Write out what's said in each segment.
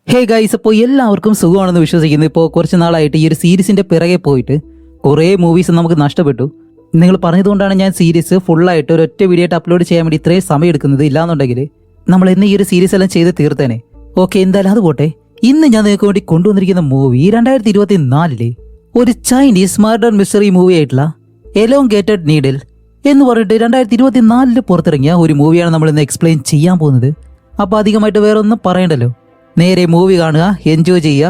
Hey guys, അപ്പോൾ എല്ലാവർക്കും സുഖമാണെന്ന് വിശ്വസിക്കുന്നു. ഇപ്പോൾ കുറച്ച് നാളായിട്ട് ഈ ഒരു സീരീസിൻ്റെ പിറകെ പോയിട്ട് കുറേ മൂവീസ് നമുക്ക് നഷ്ടപ്പെട്ടു. നിങ്ങൾ പറഞ്ഞതുകൊണ്ടാണ് ഞാൻ സീരീസ് ഫുള്ളായിട്ട് ഒരൊറ്റ വീഡിയോ ആയിട്ട് അപ്ലോഡ് ചെയ്യാൻ വേണ്ടി ഇത്രയും സമയം എടുക്കുന്നത്. ഇല്ലാന്നുണ്ടെങ്കിൽ നമ്മൾ ഇന്ന് ഈ ഒരു സീരീസ് എല്ലാം ചെയ്ത് തീർത്തേനെ. ഓക്കെ, എന്തായാലും അത് പോട്ടെ. ഇന്ന് ഞാൻ നിങ്ങൾക്ക് വേണ്ടി കൊണ്ടുവന്നിരിക്കുന്ന മൂവി 2024 ഒരു ചൈനീസ് മർഡർ മിസ്റ്ററി മൂവി ആയിട്ടുള്ള എലോങ്കേറ്റഡ് നീഡിൽ എന്ന് പറഞ്ഞിട്ട് 2024 പുറത്തിറങ്ങിയ ഒരു മൂവിയാണ് നമ്മൾ ഇന്ന് എക്സ്പ്ലെയിൻ ചെയ്യാൻ പോകുന്നത്. അപ്പോൾ അധികമായിട്ട് വേറെ ഒന്നും പറയണ്ടല്ലോ, നേരെ മൂവി കാണുക, എൻജോയ് ചെയ്യുക,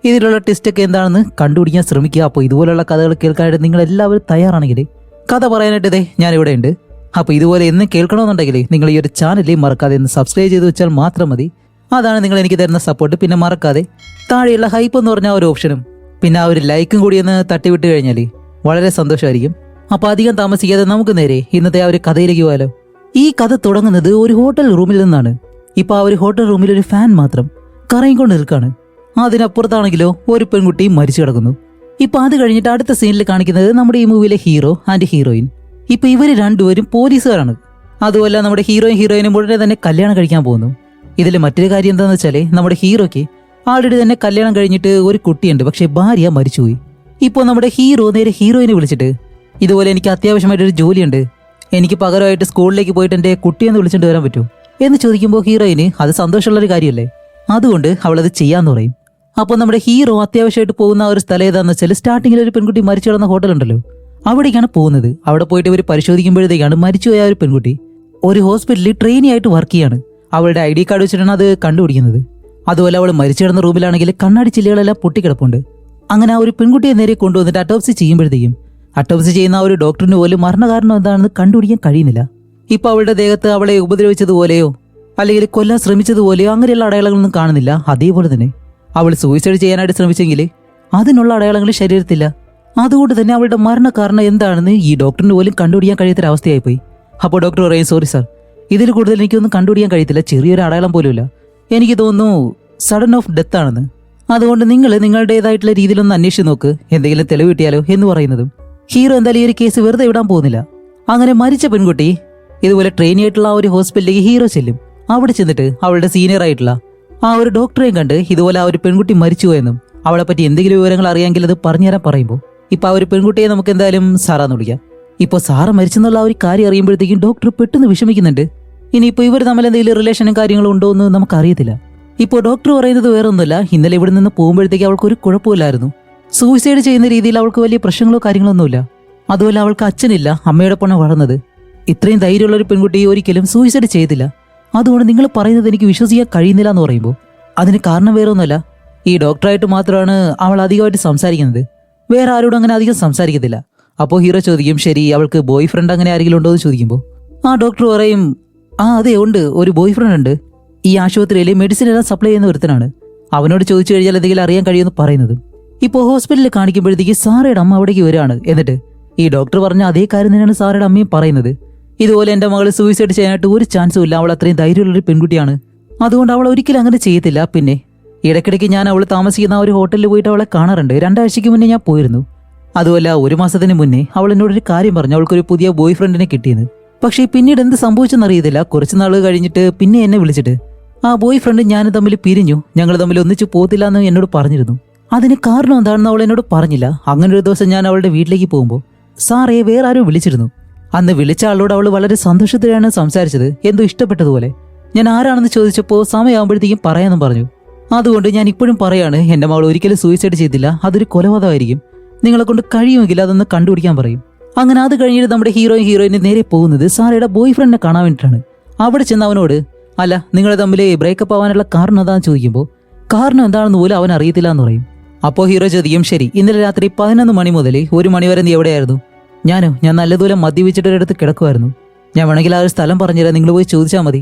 ഇതിലുള്ള ടെസ്റ്റൊക്കെ എന്താണെന്ന് കണ്ടുപിടിക്കാൻ ശ്രമിക്കുക. അപ്പോൾ ഇതുപോലുള്ള കഥകൾ കേൾക്കാനായിട്ട് നിങ്ങൾ എല്ലാവരും തയ്യാറാണെങ്കിൽ കഥ പറയാനായിട്ട് ഇതേ ഞാനിവിടെ ഉണ്ട്. അപ്പോൾ ഇതുപോലെ എന്നും കേൾക്കണമെന്നുണ്ടെങ്കിൽ നിങ്ങൾ ഈ ഒരു ചാനലിൽ മറക്കാതെ ഒന്ന് സബ്സ്ക്രൈബ് ചെയ്ത് വെച്ചാൽ മാത്രം മതി. അതാണ് നിങ്ങൾ എനിക്ക് തരുന്ന സപ്പോർട്ട്. പിന്നെ മറക്കാതെ താഴെയുള്ള ഹൈപ്പ് എന്ന് പറഞ്ഞ ആ ഒരു ഓപ്ഷനും പിന്നെ ആ ഒരു ലൈക്കും കൂടി ഒന്ന് തട്ടിവിട്ട് കഴിഞ്ഞാൽ വളരെ സന്തോഷമായിരിക്കും. അപ്പോൾ അധികം താമസിക്കാതെ നമുക്ക് നേരെ ഇന്നത്തെ ആ ഒരു കഥയിലേക്ക് പോയാലോ. ഈ കഥ തുടങ്ങുന്നത് ഒരു ഹോട്ടൽ റൂമിൽ നിന്നാണ്. ഇപ്പോൾ ആ ഒരു ഹോട്ടൽ റൂമിൽ ഒരു ഫാൻ മാത്രം കറങ്ങിക്കൊണ്ട് നിൽക്കാണ്. അതിനപ്പുറത്താണെങ്കിലോ ഒരു പെൺകുട്ടി മരിച്ചു കിടക്കുന്നു. ഇപ്പൊ അത് കഴിഞ്ഞിട്ട് അടുത്ത സീനിൽ കാണിക്കുന്നത് നമ്മുടെ ഈ മൂവിയിലെ ഹീറോ ആൻഡ് ഹീറോയിൻ. ഇപ്പൊ ഇവര് രണ്ടുപേരും പോലീസുകാരാണ്. അതുമല്ല നമ്മുടെ ഹീറോയിനും ഉടനെ തന്നെ കല്യാണം കഴിക്കാൻ പോകുന്നു. ഇതിൽ മറ്റൊരു കാര്യം എന്താണെന്ന് വെച്ചാല് നമ്മുടെ ഹീറോയ്ക്ക് ആൾറെഡി തന്നെ കല്യാണം കഴിഞ്ഞിട്ട് ഒരു കുട്ടിയുണ്ട്, പക്ഷെ ഭാര്യ മരിച്ചുപോയി. ഇപ്പോൾ നമ്മുടെ ഹീറോ നേരെ ഹീറോയിനെ വിളിച്ചിട്ട് ഇതുപോലെ എനിക്ക് അത്യാവശ്യമായിട്ടൊരു ജോലിയുണ്ട്, എനിക്ക് പകരമായിട്ട് സ്കൂളിലേക്ക് പോയിട്ട് എൻ്റെ കുട്ടിയൊന്ന് വിളിച്ചിട്ട് വരാൻ പറ്റുമോ എന്ന് ചോദിക്കുമ്പോൾ ഹീറോയിന് അത് സന്തോഷമുള്ളൊരു കാര്യമല്ലേ, അതുകൊണ്ട് അവളത് ചെയ്യാന്ന് പറയും. അപ്പോൾ നമ്മുടെ ഹീറോ അത്യാവശ്യമായിട്ട് പോകുന്ന ഒരു സ്ഥലം ഏതാണെന്ന് വെച്ചാൽ സ്റ്റാർട്ടിങ്ങിൽ ഒരു പെൺകുട്ടി മരിച്ചു കിടന്ന ഹോട്ടലുണ്ടല്ലോ, അവിടേക്കാണ് പോകുന്നത്. അവിടെ പോയിട്ട് ഇവർ പരിശോധിക്കുമ്പോഴത്തേക്കാണ് മരിച്ചുപോയ ഒരു പെൺകുട്ടി ഒരു ഹോസ്പിറ്റലിൽ ട്രെയിനി ആയിട്ട് വർക്ക് ചെയ്യാണ്. അവളുടെ ID കാർഡ് വെച്ചിട്ടാണ് അത് കണ്ടുപിടിക്കുന്നത്. അതുപോലെ അവൾ മരിച്ചു കിടന്ന റൂമിലാണെങ്കിൽ കണ്ണാടി ചില്ലുകളെല്ലാം പൊട്ടിക്കിടപ്പുണ്ട്. അങ്ങനെ ആ ഒരു പെൺകുട്ടിയെ നേരെ കൊണ്ടുവന്നിട്ട് അറ്റോപ്സി ചെയ്യുമ്പോഴത്തേക്കും അറ്റോപ്സി ചെയ്യുന്ന ആ ഒരു ഡോക്ടറിന് പോലും മരണകാരണം എന്താണെന്ന് കണ്ടുപിടിക്കാൻ കഴിയുന്നില്ല. ഇപ്പൊ അവളുടെ ദേഹത്ത് അവളെ ഉപദ്രവിച്ചതുപോലെയോ അല്ലെങ്കിൽ കൊല്ലാൻ ശ്രമിച്ചതുപോലെയോ അങ്ങനെയുള്ള അടയാളങ്ങളൊന്നും കാണുന്നില്ല. അതേപോലെ തന്നെ അവൾ സൂയിസൈഡ് ചെയ്യാനായിട്ട് ശ്രമിച്ചെങ്കിൽ അതിനുള്ള അടയാളങ്ങൾ ശരീരത്തില്ല. അതുകൊണ്ട് തന്നെ അവളുടെ മരണകാരണം എന്താണെന്ന് ഈ ഡോക്ടറിന് പോലും കണ്ടുപിടിക്കാൻ കഴിയാത്തൊരവസ്ഥയായിപ്പോയി. അപ്പോൾ ഡോക്ടർ പറയും, സോറി സാർ, ഇതിൽ കൂടുതൽ എനിക്കൊന്നും കണ്ടുപിടിക്കാൻ കഴിയത്തില്ല, ചെറിയൊരു അടയാളം പോലുമില്ല, എനിക്ക് തോന്നുന്നു സഡൻ ഓഫ് ഡെത്ത് ആണെന്ന്. അതുകൊണ്ട് നിങ്ങൾ നിങ്ങളുടേതായിട്ടുള്ള രീതിയിലൊന്ന് അന്വേഷിച്ച് നോക്ക്, എന്തെങ്കിലും തെളിവ് കിട്ടിയാലോ എന്ന് പറയുന്നതും ഹീറോ എന്തായാലും ഈ ഒരു കേസ് വെറുതെ വിടാൻ പോകുന്നില്ല. അങ്ങനെ മരിച്ച പെൺകുട്ടി ഇതുപോലെ ട്രെയിനി ആയിട്ടുള്ള ആ ഒരു ഹോസ്പിറ്റലിലേക്ക് ഹീറോ ചെല്ലും. അവിടെ ചെന്നിട്ട് അവളുടെ സീനിയർ ആയിട്ടുള്ള ആ ഒരു ഡോക്ടറെയും കണ്ട് ഇതുപോലെ ആ ഒരു പെൺകുട്ടി മരിച്ചുപോയെന്നും അവളെ പറ്റി എന്തെങ്കിലും വിവരങ്ങൾ അറിയാമെങ്കിൽ അത് പറഞ്ഞുതരാൻ പറയുമ്പോൾ ഇപ്പൊ ആ ഒരു പെൺകുട്ടിയെ നമുക്ക് എന്തായാലും സാറാന്ന് വിളിക്കാം. ഇപ്പോൾ സാറ് മരിച്ചെന്നുള്ള ആ ഒരു കാര്യം അറിയുമ്പോഴത്തേക്കും ഡോക്ടർ പെട്ടെന്ന് വിഷമിക്കുന്നുണ്ട്. ഇനിയിപ്പോൾ ഇവർ തമ്മിൽ എന്തെങ്കിലും റിലേഷനും കാര്യങ്ങളും ഉണ്ടോ എന്ന് നമുക്കറിയത്തില്ല. ഇപ്പോൾ ഡോക്ടർ പറയുന്നത് വേറെ ഒന്നുമില്ല, ഇന്നലെ ഇവിടെ നിന്ന് പോകുമ്പോഴത്തേക്ക് അവൾക്ക് ഒരു കുഴപ്പമില്ലായിരുന്നു, സൂയിസൈഡ് ചെയ്യുന്ന രീതിയിൽ അവൾക്ക് വലിയ പ്രശ്നങ്ങളോ കാര്യങ്ങളൊന്നുമില്ല. അതുപോലെ അവൾക്ക് അച്ഛനില്ല, അമ്മയുടെ പൊണ്ണ വളർന്നത്. ഇത്രയും ധൈര്യമുള്ള ഒരു പെൺകുട്ടി ഒരിക്കലും സൂയിസൈഡ് ചെയ്തില്ല. അതുകൊണ്ട് നിങ്ങൾ പറയുന്നത് എനിക്ക് വിശ്വസിക്കാൻ കഴിയുന്നില്ല എന്ന് പറയുമ്പോൾ അതിന് കാരണം വേറെ ഒന്നുമല്ല, ഈ ഡോക്ടറായിട്ട് മാത്രമാണ് അവൾ അധികമായിട്ട് സംസാരിക്കുന്നത്, വേറെ ആരോടും അങ്ങനെ അധികം സംസാരിക്കത്തില്ല. അപ്പോൾ ഹീറോ ചോദിക്കും, ശരി അവൾക്ക് ബോയ് ഫ്രണ്ട് അങ്ങനെ ആരെങ്കിലും ഉണ്ടോ എന്ന് ചോദിക്കുമ്പോൾ ആ ഡോക്ടർ പറയും, അതെ ഉണ്ട്, ഒരു ബോയ് ഫ്രണ്ട് ഉണ്ട്, ഈ ആശുപത്രിയിൽ മെഡിസിൻ എല്ലാം സപ്ലൈ ചെയ്യുന്ന ഒരുത്തനാണ്, അവനോട് ചോദിച്ചു കഴിഞ്ഞാൽ എന്തെങ്കിലും അറിയാൻ കഴിയുമെന്ന് പറയുന്നതും. ഇപ്പോൾ ഹോസ്പിറ്റലിൽ കാണിക്കുമ്പോഴത്തേക്ക് സാറയുടെ അമ്മ അവിടേക്ക് വരികയാണ്. എന്നിട്ട് ഈ ഡോക്ടർ പറഞ്ഞ അതേ കാര്യം തന്നെയാണ് സാറയുടെ അമ്മയും പറയുന്നത്. ഇതുപോലെ എൻ്റെ മകൾ സൂയിസൈഡ് ചെയ്യാനായിട്ട് ഒരു ചാൻസും ഇല്ല, അവൾ അത്രയും ധൈര്യമുള്ളൊരു പെൺകുട്ടിയാണ്, അതുകൊണ്ട് അവൾ ഒരിക്കലും അങ്ങനെ ചെയ്യത്തില്ല. പിന്നെ ഇടയ്ക്കിടയ്ക്ക് ഞാൻ അവൾ താമസിക്കുന്ന ആ ഒരു ഹോട്ടലിൽ പോയിട്ട് അവളെ കാണാറുണ്ട്, 2 ആഴ്ചയ്ക്ക് മുന്നേ ഞാൻ പോയിരുന്നു. അതുമല്ല 1 മാസത്തിന് മുന്നേ അവൾ എന്നോടൊരു കാര്യം പറഞ്ഞു, അവൾക്കൊരു പുതിയ ബോയ് ഫ്രണ്ടിനെ കിട്ടിയെന്ന്. പക്ഷേ പിന്നീട് എന്ത് സംഭവിച്ചെന്നറിയത്തില്ല, കുറച്ച് നാൾ കഴിഞ്ഞിട്ട് പിന്നെ എന്നെ വിളിച്ചിട്ട് ആ ബോയ് ഫ്രണ്ട് ഞാൻ തമ്മിൽ പിരിഞ്ഞു, ഞങ്ങൾ തമ്മിൽ ഒന്നിച്ചു പോത്തില്ല എന്ന് എന്നോട് പറഞ്ഞിരുന്നു. അതിന് കാരണം എന്താണെന്ന് അവൾ എന്നോട് പറഞ്ഞില്ല. അങ്ങനെ ഒരു ദിവസം ഞാൻ അവളുടെ വീട്ടിലേക്ക് പോകുമ്പോൾ സാറേ വേറെ ആരോ വിളിച്ചിരുന്നു. അന്ന് വിളിച്ച ആളോട് അവൾ വളരെ സന്തോഷത്തിലാണ് സംസാരിച്ചത്, എന്തോ ഇഷ്ടപ്പെട്ടതുപോലെ. ഞാൻ ആരാണെന്ന് ചോദിച്ചപ്പോൾ സമയമാകുമ്പോഴത്തേക്കും പറയാമെന്നും പറഞ്ഞു. അതുകൊണ്ട് ഞാൻ ഇപ്പോഴും പറയാണ്, എൻ്റെ മകൾ ഒരിക്കലും സൂയിസൈഡ് ചെയ്തില്ല, അതൊരു കൊലപാതകമായിരിക്കും, നിങ്ങളെ കൊണ്ട് കഴിയുമെങ്കിൽ അതൊന്ന് കണ്ടുപിടിക്കാൻ പറയും. അങ്ങനെ അത് കഴിഞ്ഞിട്ട് നമ്മുടെ ഹീറോയിന് നേരെ പോകുന്നത് സാറയുടെ ബോയ് ഫ്രണ്ടിനെ കാണാൻ വേണ്ടിയിട്ടാണ്. അവിടെ ചെന്ന് അവനോട്, അല്ല നിങ്ങൾ തമ്മിൽ ബ്രേക്കപ്പ് ആവാനുള്ള കാരണം എന്താണെന്ന് ചോദിക്കുമ്പോൾ കാരണം എന്താണെന്ന് പോലും അവൻ അറിയത്തില്ല എന്ന് പറയും. അപ്പോൾ ഹീറോ ചോദിക്കും, ശരി ഇന്നലെ രാത്രി 11 മണി മുതൽ 1 മണി വരെ നീ എവിടെയായിരുന്നു? ഞാൻ നല്ലതുപോലെ മദ്യപിച്ചിട്ടൊരിടത്ത് കിടക്കുമായിരുന്നു, ഞാൻ വേണമെങ്കിൽ ആ ഒരു സ്ഥലം പറഞ്ഞുതരാം, നിങ്ങൾ പോയി ചോദിച്ചാൽ മതി.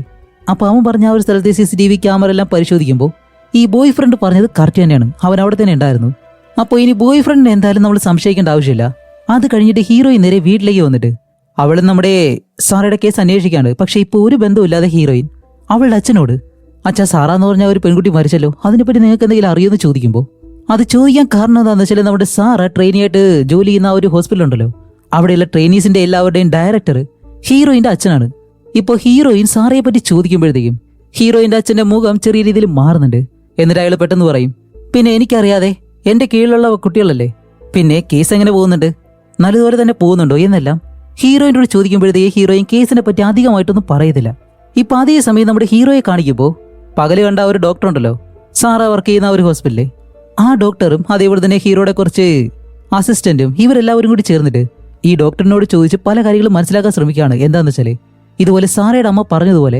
അപ്പോൾ അവൻ പറഞ്ഞ ആ ഒരു സ്ഥലത്തെ CCTV ക്യാമറ എല്ലാം പരിശോധിക്കുമ്പോൾ ഈ ബോയ് ഫ്രണ്ട് പറഞ്ഞത് കറക്റ്റ് തന്നെയാണ്, അവൻ അവിടെ തന്നെ ഉണ്ടായിരുന്നു. അപ്പോൾ ഇനി ബോയ് ഫ്രണ്ടിനെ എന്തായാലും നമ്മൾ സംശയിക്കേണ്ട ആവശ്യമില്ല. അത് കഴിഞ്ഞിട്ട് ഹീറോയിൻ നേരെ വീട്ടിലേക്ക് വന്നിട്ട് അവൾ നമ്മുടെ സാറയുടെ കേസ് അന്വേഷിക്കാണ്ട്. പക്ഷെ ഇപ്പോൾ ഒരു ബന്ധമില്ലാതെ ഹീറോയിൻ അവളുടെ അച്ഛനോട്, അച്ഛാ സാറാന്ന് പറഞ്ഞ ഒരു പെൺകുട്ടി മരിച്ചല്ലോ, അതിനെപ്പറ്റി നിങ്ങൾക്ക് എന്തെങ്കിലും അറിയുമെന്ന് ചോദിക്കുമ്പോൾ അത് ചോദിക്കാൻ കാരണം എന്താണെന്ന് വെച്ചാൽ നമ്മുടെ സാറ് ട്രെയിനിയായിട്ട് ജോലി ചെയ്യുന്ന ആ ഒരു ഹോസ്പിറ്റൽ ഉണ്ടല്ലോ, അവിടെയുള്ള ട്രെയിനീസിന്റെ എല്ലാവരുടെയും ഡയറക്ടർ ഹീറോയിന്റെ അച്ഛനാണ്. ഇപ്പോൾ ഹീറോയിൻ സാറയെ പറ്റി ചോദിക്കുമ്പോഴത്തേക്കും ഹീറോയിന്റെ അച്ഛന്റെ മുഖം ചെറിയ രീതിയിൽ മാറുന്നുണ്ട്. എന്നിട്ട് അയാൾ പെട്ടെന്ന് പറയും, പിന്നെ എനിക്കറിയാതെ എന്റെ കീഴിലുള്ള കുട്ടികളല്ലേ, പിന്നെ കേസ് എങ്ങനെ പോകുന്നുണ്ട്, നല്ലതുപോലെ തന്നെ പോകുന്നുണ്ടോ എന്നെല്ലാം ഹീറോയിനോട് ചോദിക്കുമ്പോഴത്തേക്ക് ഹീറോയിൻ കേസിനെ പറ്റി അധികമായിട്ടൊന്നും പറയത്തില്ല. ഇപ്പൊ അതേ സമയം നമ്മുടെ ഹീറോയെ കാണിക്കുമ്പോൾ പകല് കണ്ട ഒരു ഡോക്ടർ ഉണ്ടല്ലോ, സാറ വർക്ക് ചെയ്യുന്ന ഒരു ഹോസ്പിറ്റലിലെ ആ ഡോക്ടറും അതേപോലെ തന്നെ ഹീറോയുടെ കുറച്ച് അസിസ്റ്റന്റും ഇവരെല്ലാവരും കൂടി ചേർന്നിട്ട് ഈ ഡോക്ടറിനോട് ചോദിച്ച് പല കാര്യങ്ങളും മനസ്സിലാക്കാൻ ശ്രമിക്കുകയാണ്. എന്താണെന്ന് വെച്ചാൽ ഇതുപോലെ സാറയുടെ അമ്മ പറഞ്ഞതുപോലെ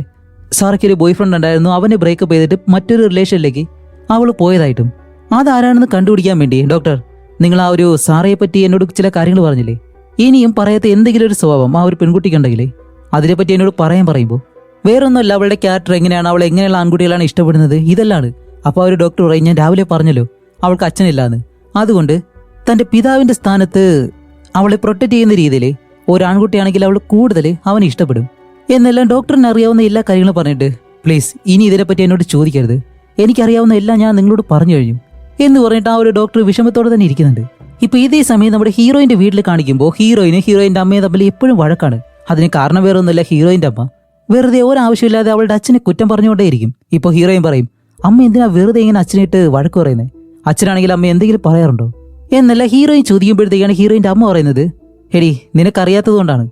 സാറയ്ക്ക് ഒരു ബോയ് ഫ്രണ്ട് ഉണ്ടായിരുന്നു, അവനെ ബ്രേക്കപ്പ് ചെയ്തിട്ട് മറ്റൊരു റിലേഷനിലേക്ക് അവൾ പോയതായിട്ടും അതാരാണെന്ന് കണ്ടുപിടിക്കാൻ വേണ്ടി ഡോക്ടർ നിങ്ങൾ ആ ഒരു സാറയെ പറ്റി എന്നോട് ചില കാര്യങ്ങൾ പറഞ്ഞില്ലേ, ഇനിയും പറയാത്ത എന്തെങ്കിലും ഒരു സ്വഭാവം ആ ഒരു പെൺകുട്ടിക്കുണ്ടെങ്കിലേ അതിനെപ്പറ്റി എന്നോട് പറയുമ്പോൾ വേറൊന്നുമല്ല, അവളുടെ ക്യാരക്ടർ എങ്ങനെയാണ്, അവൾ എങ്ങനെയുള്ള ആൺകുട്ടികളാണ് ഇഷ്ടപ്പെടുന്നത്, ഇതെല്ലാം. അപ്പോൾ ആ ഒരു ഡോക്ടർ പറയും, ഞാൻ രാവിലെ പറഞ്ഞല്ലോ അവൾക്ക് അച്ഛനില്ലാന്ന്, അതുകൊണ്ട് തന്റെ പിതാവിന്റെ സ്ഥാനത്ത് അവളെ പ്രൊട്ടക്ട് ചെയ്യുന്ന രീതിയിൽ ഒരു ആൺകുട്ടിയാണെങ്കിൽ അവൾ കൂടുതൽ അവനെ ഇഷ്ടപ്പെടും എന്നെല്ലാം ഡോക്ടറിന് അറിയാവുന്ന എല്ലാ കാര്യങ്ങളും പറഞ്ഞിട്ട്, പ്ലീസ് ഇനി ഇതിനെപ്പറ്റി എന്നോട് ചോദിക്കരുത്, എനിക്കറിയാവുന്ന എല്ലാം ഞാൻ നിങ്ങളോട് പറഞ്ഞു കഴിഞ്ഞു എന്ന് പറഞ്ഞിട്ട് ആ ഒരു ഡോക്ടർ വിഷമത്തോടെ തന്നെ ഇരിക്കുന്നുണ്ട്. ഇപ്പൊ ഇതേ സമയം നമ്മുടെ ഹീറോയിന്റെ വീട്ടിൽ കാണിക്കുമ്പോൾ ഹീറോയിന്റെ അമ്മയും തമ്മിൽ എപ്പോഴും വഴക്കാണ്. അതിന് കാരണം വേറെ ഒന്നുമില്ല, ഹീറോയിന്റെ അമ്മ വെറുതെ ഒരാവശ്യമില്ലാതെ അവളുടെ അച്ഛനെ കുറ്റം പറഞ്ഞുകൊണ്ടേയിരിക്കും. ഇപ്പൊ ഹീറോയിൻ പറയും, അമ്മ എന്തിനാ വെറുതെ ഇങ്ങനെ അച്ഛനായിട്ട് വഴക്ക് പറയുന്നത്, അച്ഛനാണെങ്കിൽ അമ്മ എന്തെങ്കിലും പറയാറുണ്ടോ എന്നല്ല ഹീറോയിൻ ചോദിക്കുമ്പോഴത്തേക്കാണ് ഹീറോയിന്റെ അമ്മ പറയുന്നത്, എടി നിനക്കറിയാത്തത് കൊണ്ടാണ്,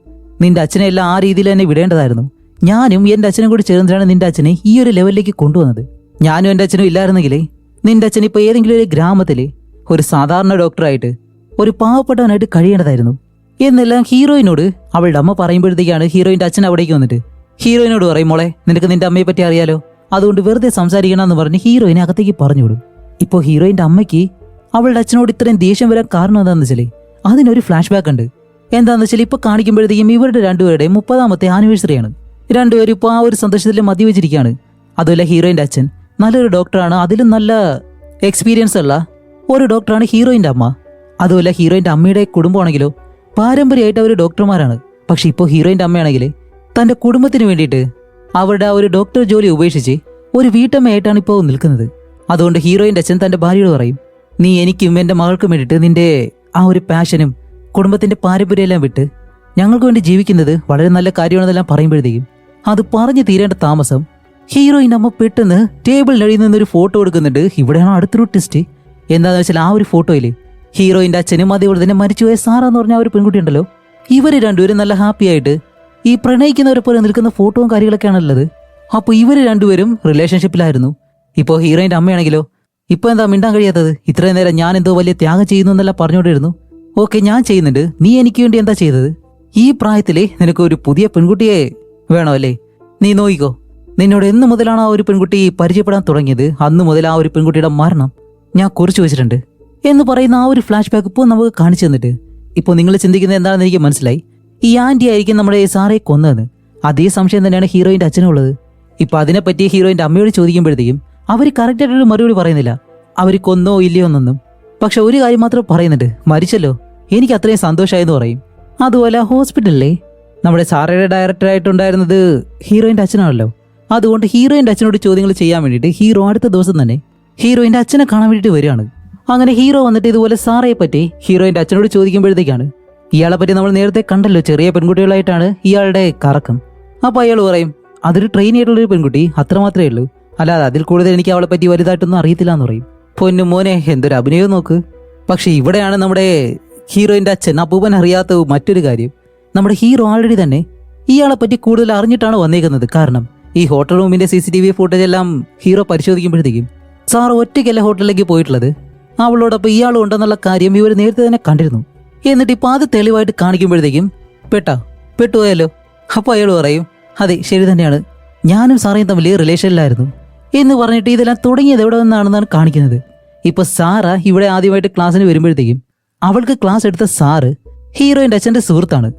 നിന്റെ അച്ഛനെ എല്ലാം ആ രീതിയിൽ തന്നെ വിടേണ്ടതായിരുന്നു, ഞാനും എന്റെ അച്ഛനും കൂടി ചേർന്നിട്ടാണ് നിന്റെ അച്ഛനെ ഈ ഒരു ലെവലിലേക്ക് കൊണ്ടുവന്നത്, ഞാനും എന്റെ അച്ഛനും ഇല്ലായിരുന്നെങ്കിലേ നിന്റെ അച്ഛൻ ഇപ്പൊ ഏതെങ്കിലും ഒരു ഗ്രാമത്തിലെ ഒരു സാധാരണ ഡോക്ടറായിട്ട് ഒരു പാവപ്പെട്ടവനായിട്ട് കഴിയേണ്ടതായിരുന്നു എന്നെല്ലാം ഹീറോയിനോട് അവളുടെ അമ്മ പറയുമ്പോഴത്തേക്കാണ് ഹീറോയിന്റെ അച്ഛൻ അവിടേക്ക് വന്നിട്ട് ഹീറോയിനോട് പറയും, മോളെ നിനക്ക് നിന്റെ അമ്മയെ പറ്റി അറിയാലോ, അതുകൊണ്ട് വെറുതെ സംസാരിക്കണമെന്ന് പറഞ്ഞ് ഹീറോയിനെ അകത്തേക്ക് പറഞ്ഞു വിടും. ഇപ്പോൾ ഹീറോയിന്റെ അമ്മയ്ക്ക് അവളുടെ അച്ഛനോട് ഇത്രയും ദേഷ്യം വരാൻ കാരണം എന്താണെന്ന് വെച്ചാൽ അതിനൊരു ഫ്ലാഷ് ബാക്ക് ഉണ്ട്. എന്താണെന്ന് വെച്ചാൽ ഇപ്പൊ കാണിക്കുമ്പോഴത്തേക്കും ഇവരുടെ രണ്ടുപേരുടെയും 30ാമത്തെ ആനിവേഴ്സറിയാണ്. രണ്ടുപേരും ഇപ്പോൾ ആ ഒരു സന്തോഷത്തിൽ മദ്യവെച്ചിരിക്കുകയാണ്. അതുപോലെ ഹീറോയിന്റെ അച്ഛൻ നല്ലൊരു ഡോക്ടറാണ്, അതിലും നല്ല എക്സ്പീരിയൻസ് ഉള്ള ഒരു ഡോക്ടറാണ് ഹീറോയിന്റെ അമ്മ. അതുപോലെ ഹീറോയിന്റെ അമ്മയുടെ കുടുംബമാണെങ്കിലോ പാരമ്പര്യമായിട്ട് അവർ ഡോക്ടർമാരാണ്. പക്ഷെ ഇപ്പോൾ ഹീറോയിന്റെ അമ്മയാണെങ്കിൽ തന്റെ കുടുംബത്തിന് വേണ്ടിയിട്ട് അവരുടെ ആ ഒരു ഡോക്ടർ ജോലി ഉപേക്ഷിച്ച് ഒരു വീട്ടമ്മയായിട്ടാണ് ഇപ്പോൾ നിൽക്കുന്നത്. അതുകൊണ്ട് ഹീറോയിന്റെ അച്ഛൻ തന്റെ ഭാര്യയോട് പറയും, നീ എനിക്കും എന്റെ മകൾക്കും വേണ്ടിയിട്ട് നിന്റെ ആ ഒരു പാഷനും കുടുംബത്തിന്റെ പാരമ്പര്യം എല്ലാം വിട്ട് ഞങ്ങൾക്ക് വേണ്ടി ജീവിക്കുന്നത് വളരെ നല്ല കാര്യമാണെന്നെല്ലാം പറയുമ്പോഴത്തേക്കും അത് പറഞ്ഞു തീരേണ്ട താമസം ഹീറോയിന്റെ അമ്മ പെട്ടെന്ന് ടേബിളിനടിയിൽ നിന്നൊരു ഫോട്ടോ എടുക്കുന്നുണ്ട്. ഇവിടെയാണ് അടുത്തൊരു ട്വിസ്റ്റ്. എന്താണെന്ന് വെച്ചാൽ ആ ഒരു ഫോട്ടോയിൽ ഹീറോയിന്റെ അച്ഛനും അതേപോലെ തന്നെ മരിച്ചുപോയ സാറ എന്ന് പറഞ്ഞ ആ ഒരു പെൺകുട്ടി ഉണ്ടല്ലോ, ഇവര് രണ്ടുപേരും നല്ല ഹാപ്പി ആയിട്ട് ഈ പ്രണയിക്കുന്നവരെ പോലെ നിൽക്കുന്ന ഫോട്ടോയും കാര്യങ്ങളൊക്കെയാണ് ഉള്ളത്. അപ്പോൾ ഇവര് രണ്ടുപേരും റിലേഷൻഷിപ്പിലായിരുന്നു. ഇപ്പോൾ ഹീറോയിന്റെ അമ്മയാണെങ്കിലോ ഇപ്പൊ എന്താ മിണ്ടാൻ കഴിയാത്തത്, ഇത്രയും നേരം ഞാൻ എന്തോ വലിയ ത്യാഗം ചെയ്യുന്നു എന്നെല്ലാം പറഞ്ഞുകൊണ്ടിരുന്നു. ഓക്കെ ഞാൻ ചെയ്യുന്നുണ്ട്, നീ എനിക്ക് വേണ്ടി എന്താ ചെയ്തത്, ഈ പ്രായത്തിലെ നിനക്ക് ഒരു പുതിയ പെൺകുട്ടിയെ വേണോ അല്ലേ, നീ നോക്കിക്കോ, നിന്നോട് എന്ന് മുതലാണ് ആ ഒരു പെൺകുട്ടി പരിചയപ്പെടാൻ തുടങ്ങിയത് അന്ന് മുതൽ ആ ഒരു പെൺകുട്ടിയുടെ മരണം ഞാൻ കുറിച്ചു വെച്ചിട്ടുണ്ട് എന്ന് പറയുന്ന ആ ഒരു ഫ്ലാഷ് ബാക്ക് ഇപ്പോൾ നമുക്ക് കാണിച്ചു തന്നിട്ട് ഇപ്പോൾ നിങ്ങൾ ചിന്തിക്കുന്നത് എന്താണെന്ന് എനിക്ക് മനസ്സിലായി, ഈ ആന്റി ആയിരിക്കും നമ്മുടെ സാറെ കൊന്നതെന്ന്. അതേ സംശയം തന്നെയാണ് ഹീറോയിന്റെ അച്ഛനുള്ളത്. ഇപ്പൊ അതിനെപ്പറ്റി ഹീറോയിന്റെ അമ്മയോട് ചോദിക്കുമ്പോഴത്തേക്കും അവർ കറക്റ്റായിട്ടൊരു മറുപടി പറയുന്നില്ല, അവർ കൊന്നോ ഇല്ലയോ എന്നൊന്നും. പക്ഷെ ഒരു കാര്യം മാത്രം പറയുന്നുണ്ട്, മരിച്ചല്ലോ എനിക്ക് അത്രയും സന്തോഷമായെന്ന് പറയും. അതുപോലെ ഹോസ്പിറ്റലിലെ നമ്മുടെ സാറയുടെ ഡയറക്ടറായിട്ടുണ്ടായിരുന്നത് ഹീറോയിന്റെ അച്ഛനാണല്ലോ. അതുകൊണ്ട് ഹീറോയിന്റെ അച്ഛനോട് ചോദ്യങ്ങൾ ചെയ്യാൻ വേണ്ടിയിട്ട് ഹീറോ അടുത്ത ദിവസം തന്നെ ഹീറോയിന്റെ അച്ഛനെ കാണാൻ വേണ്ടിയിട്ട് വരികയാണ്. അങ്ങനെ ഹീറോ വന്നിട്ട് ഇതുപോലെ സാറയെ പറ്റി ഹീറോയിന്റെ അച്ഛനോട് ചോദിക്കുമ്പോഴത്തേക്കാണ് ഇയാളെ പറ്റി നമ്മൾ നേരത്തെ കണ്ടല്ലോ, ചെറിയ പെൺകുട്ടികളായിട്ടാണ് ഇയാളുടെ കറക്കം. അപ്പൊ അയാൾ പറയും, അതൊരു ട്രെയിൻ ആയിട്ടുള്ളൊരു പെൺകുട്ടി, അത്ര മാത്രമേ ഉള്ളൂ, അല്ലാതെ അതിൽ കൂടുതൽ എനിക്ക് അവളെ പറ്റി വലുതായിട്ടൊന്നും അറിയത്തില്ല എന്ന് പറയും. പൊന്നു മോനെ എന്തൊരു അഭിനയം നോക്ക്. പക്ഷെ ഇവിടെയാണ് നമ്മുടെ ഹീറോയിന്റെ അച്ഛൻ അപ്പൂപ്പൻ അറിയാത്ത മറ്റൊരു കാര്യം, നമ്മുടെ ഹീറോ ആൾറെഡി തന്നെ ഇയാളെ പറ്റി കൂടുതൽ അറിഞ്ഞിട്ടാണ് വന്നേക്കുന്നത്. കാരണം ഈ ഹോട്ടൽ റൂമിന്റെ CCTV ഫുട്ടേജ് എല്ലാം ഹീറോ പരിശോധിക്കുമ്പോഴത്തേക്കും സാർ ഒറ്റയ്ക്കല്ല ഹോട്ടലിലേക്ക് പോയിട്ടുള്ളത്, അവളോടൊപ്പം ഇയാളും ഉണ്ടെന്നുള്ള കാര്യം ഇവർ നേരത്തെ തന്നെ കണ്ടിരുന്നു. എന്നിട്ട് ഇപ്പൊ അത് തെളിവായിട്ട് കാണിക്കുമ്പോഴത്തേക്കും പെട്ടുപോയല്ലോ. അപ്പൊ അയാൾ പറയും, അതെ ശരി തന്നെയാണ്, ഞാനും സാറേയും തമ്മിൽ റിലേഷനിലായിരുന്നു എന്ന് പറഞ്ഞിട്ട് ഇതെല്ലാം തുടങ്ങിയത് എവിടെ നിന്നാണെന്നാണ് കാണിക്കുന്നത്. ഇപ്പൊ സാറ ഇവിടെ ആദ്യമായിട്ട് ക്ലാസ്സിന് വരുമ്പോഴത്തേക്കും അവൾക്ക് ക്ലാസ് എടുത്ത സാറ് ഹീറോയിന്റെ അച്ഛന്റെ സുഹൃത്താണ്,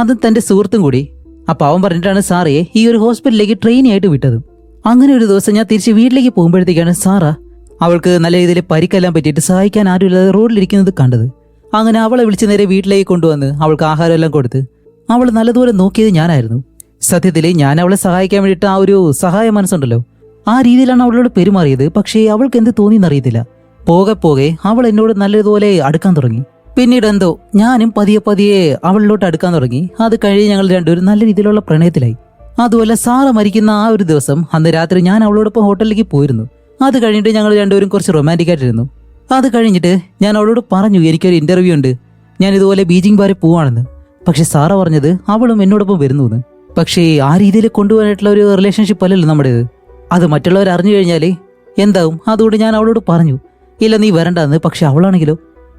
അതും തന്റെ സുഹൃത്തും കൂടി. അപ്പൊ അവൻ പറഞ്ഞിട്ടാണ് സാറയെ ഈ ഒരു ഹോസ്പിറ്റലിലേക്ക് ട്രെയിനിയായിട്ട് വിട്ടത്. അങ്ങനെ ഒരു ദിവസം ഞാൻ തിരിച്ച് വീട്ടിലേക്ക് പോകുമ്പോഴത്തേക്കാണ് സാറ അവൾക്ക് നല്ല രീതിയിൽ പരിക്കെല്ലാം പറ്റിയിട്ട് സഹായിക്കാൻ ആരുമില്ലാതെ റോഡിലിരിക്കുന്നത് കണ്ടത്. അങ്ങനെ അവളെ വിളിച്ച് നേരെ വീട്ടിലേക്ക് കൊണ്ടുവന്ന് അവൾക്ക് ആഹാരമെല്ലാം കൊടുത്ത് അവൾ നല്ലതുപോലെ നോക്കിയത് ഞാനായിരുന്നു. സത്യത്തിൽ ഞാൻ അവളെ സഹായിക്കാൻ വേണ്ടിയിട്ട് ആ ഒരു സഹായ മനസ്സുണ്ടല്ലോ, ആ രീതിയിലാണ് അവളോട് പെരുമാറിയത്. പക്ഷേ അവൾക്ക് എന്ത് തോന്നിയെന്നറിയത്തില്ല, പോകെ അവൾ എന്നോട് നല്ലതുപോലെ അടുക്കാൻ തുടങ്ങി. പിന്നീട് എന്തോ ഞാനും പതിയെ അവളിലോട്ട് അടുക്കാൻ തുടങ്ങി. അത് കഴിഞ്ഞ് ഞങ്ങൾ രണ്ടുപേരും നല്ല രീതിയിലുള്ള പ്രണയത്തിലായി. അതുപോലെ സാറ മരിക്കുന്ന ആ ഒരു ദിവസം അന്ന് രാത്രി ഞാൻ അവളോടൊപ്പം ഹോട്ടലിലേക്ക് പോയിരുന്നു. അത് കഴിഞ്ഞിട്ട് ഞങ്ങൾ രണ്ടുപേരും കുറച്ച് റൊമാൻറ്റിക് ആയിട്ടിരുന്നു. അത് കഴിഞ്ഞിട്ട് ഞാൻ അവളോട് പറഞ്ഞു എനിക്കൊരു ഇന്റർവ്യൂ ഉണ്ട്, ഞാൻ ഇതുപോലെ ബീജിംഗ് വരെ പോവാണെന്ന്. പക്ഷെ സാറ പറഞ്ഞത് അവളും എന്നോടൊപ്പം വരുന്നു. പക്ഷേ ആ രീതിയിൽ കൊണ്ടുപോകാനായിട്ടുള്ള ഒരു റിലേഷൻഷിപ്പ് അല്ലല്ലോ നമ്മുടേത്. അത് മറ്റുള്ളവർ അറിഞ്ഞു കഴിഞ്ഞാലേ എന്താവും. അതുകൊണ്ട് ഞാൻ അവളോട് പറഞ്ഞു ഇല്ല നീ വരണ്ടെന്ന്. പക്ഷെ അവളാണെങ്കിലോ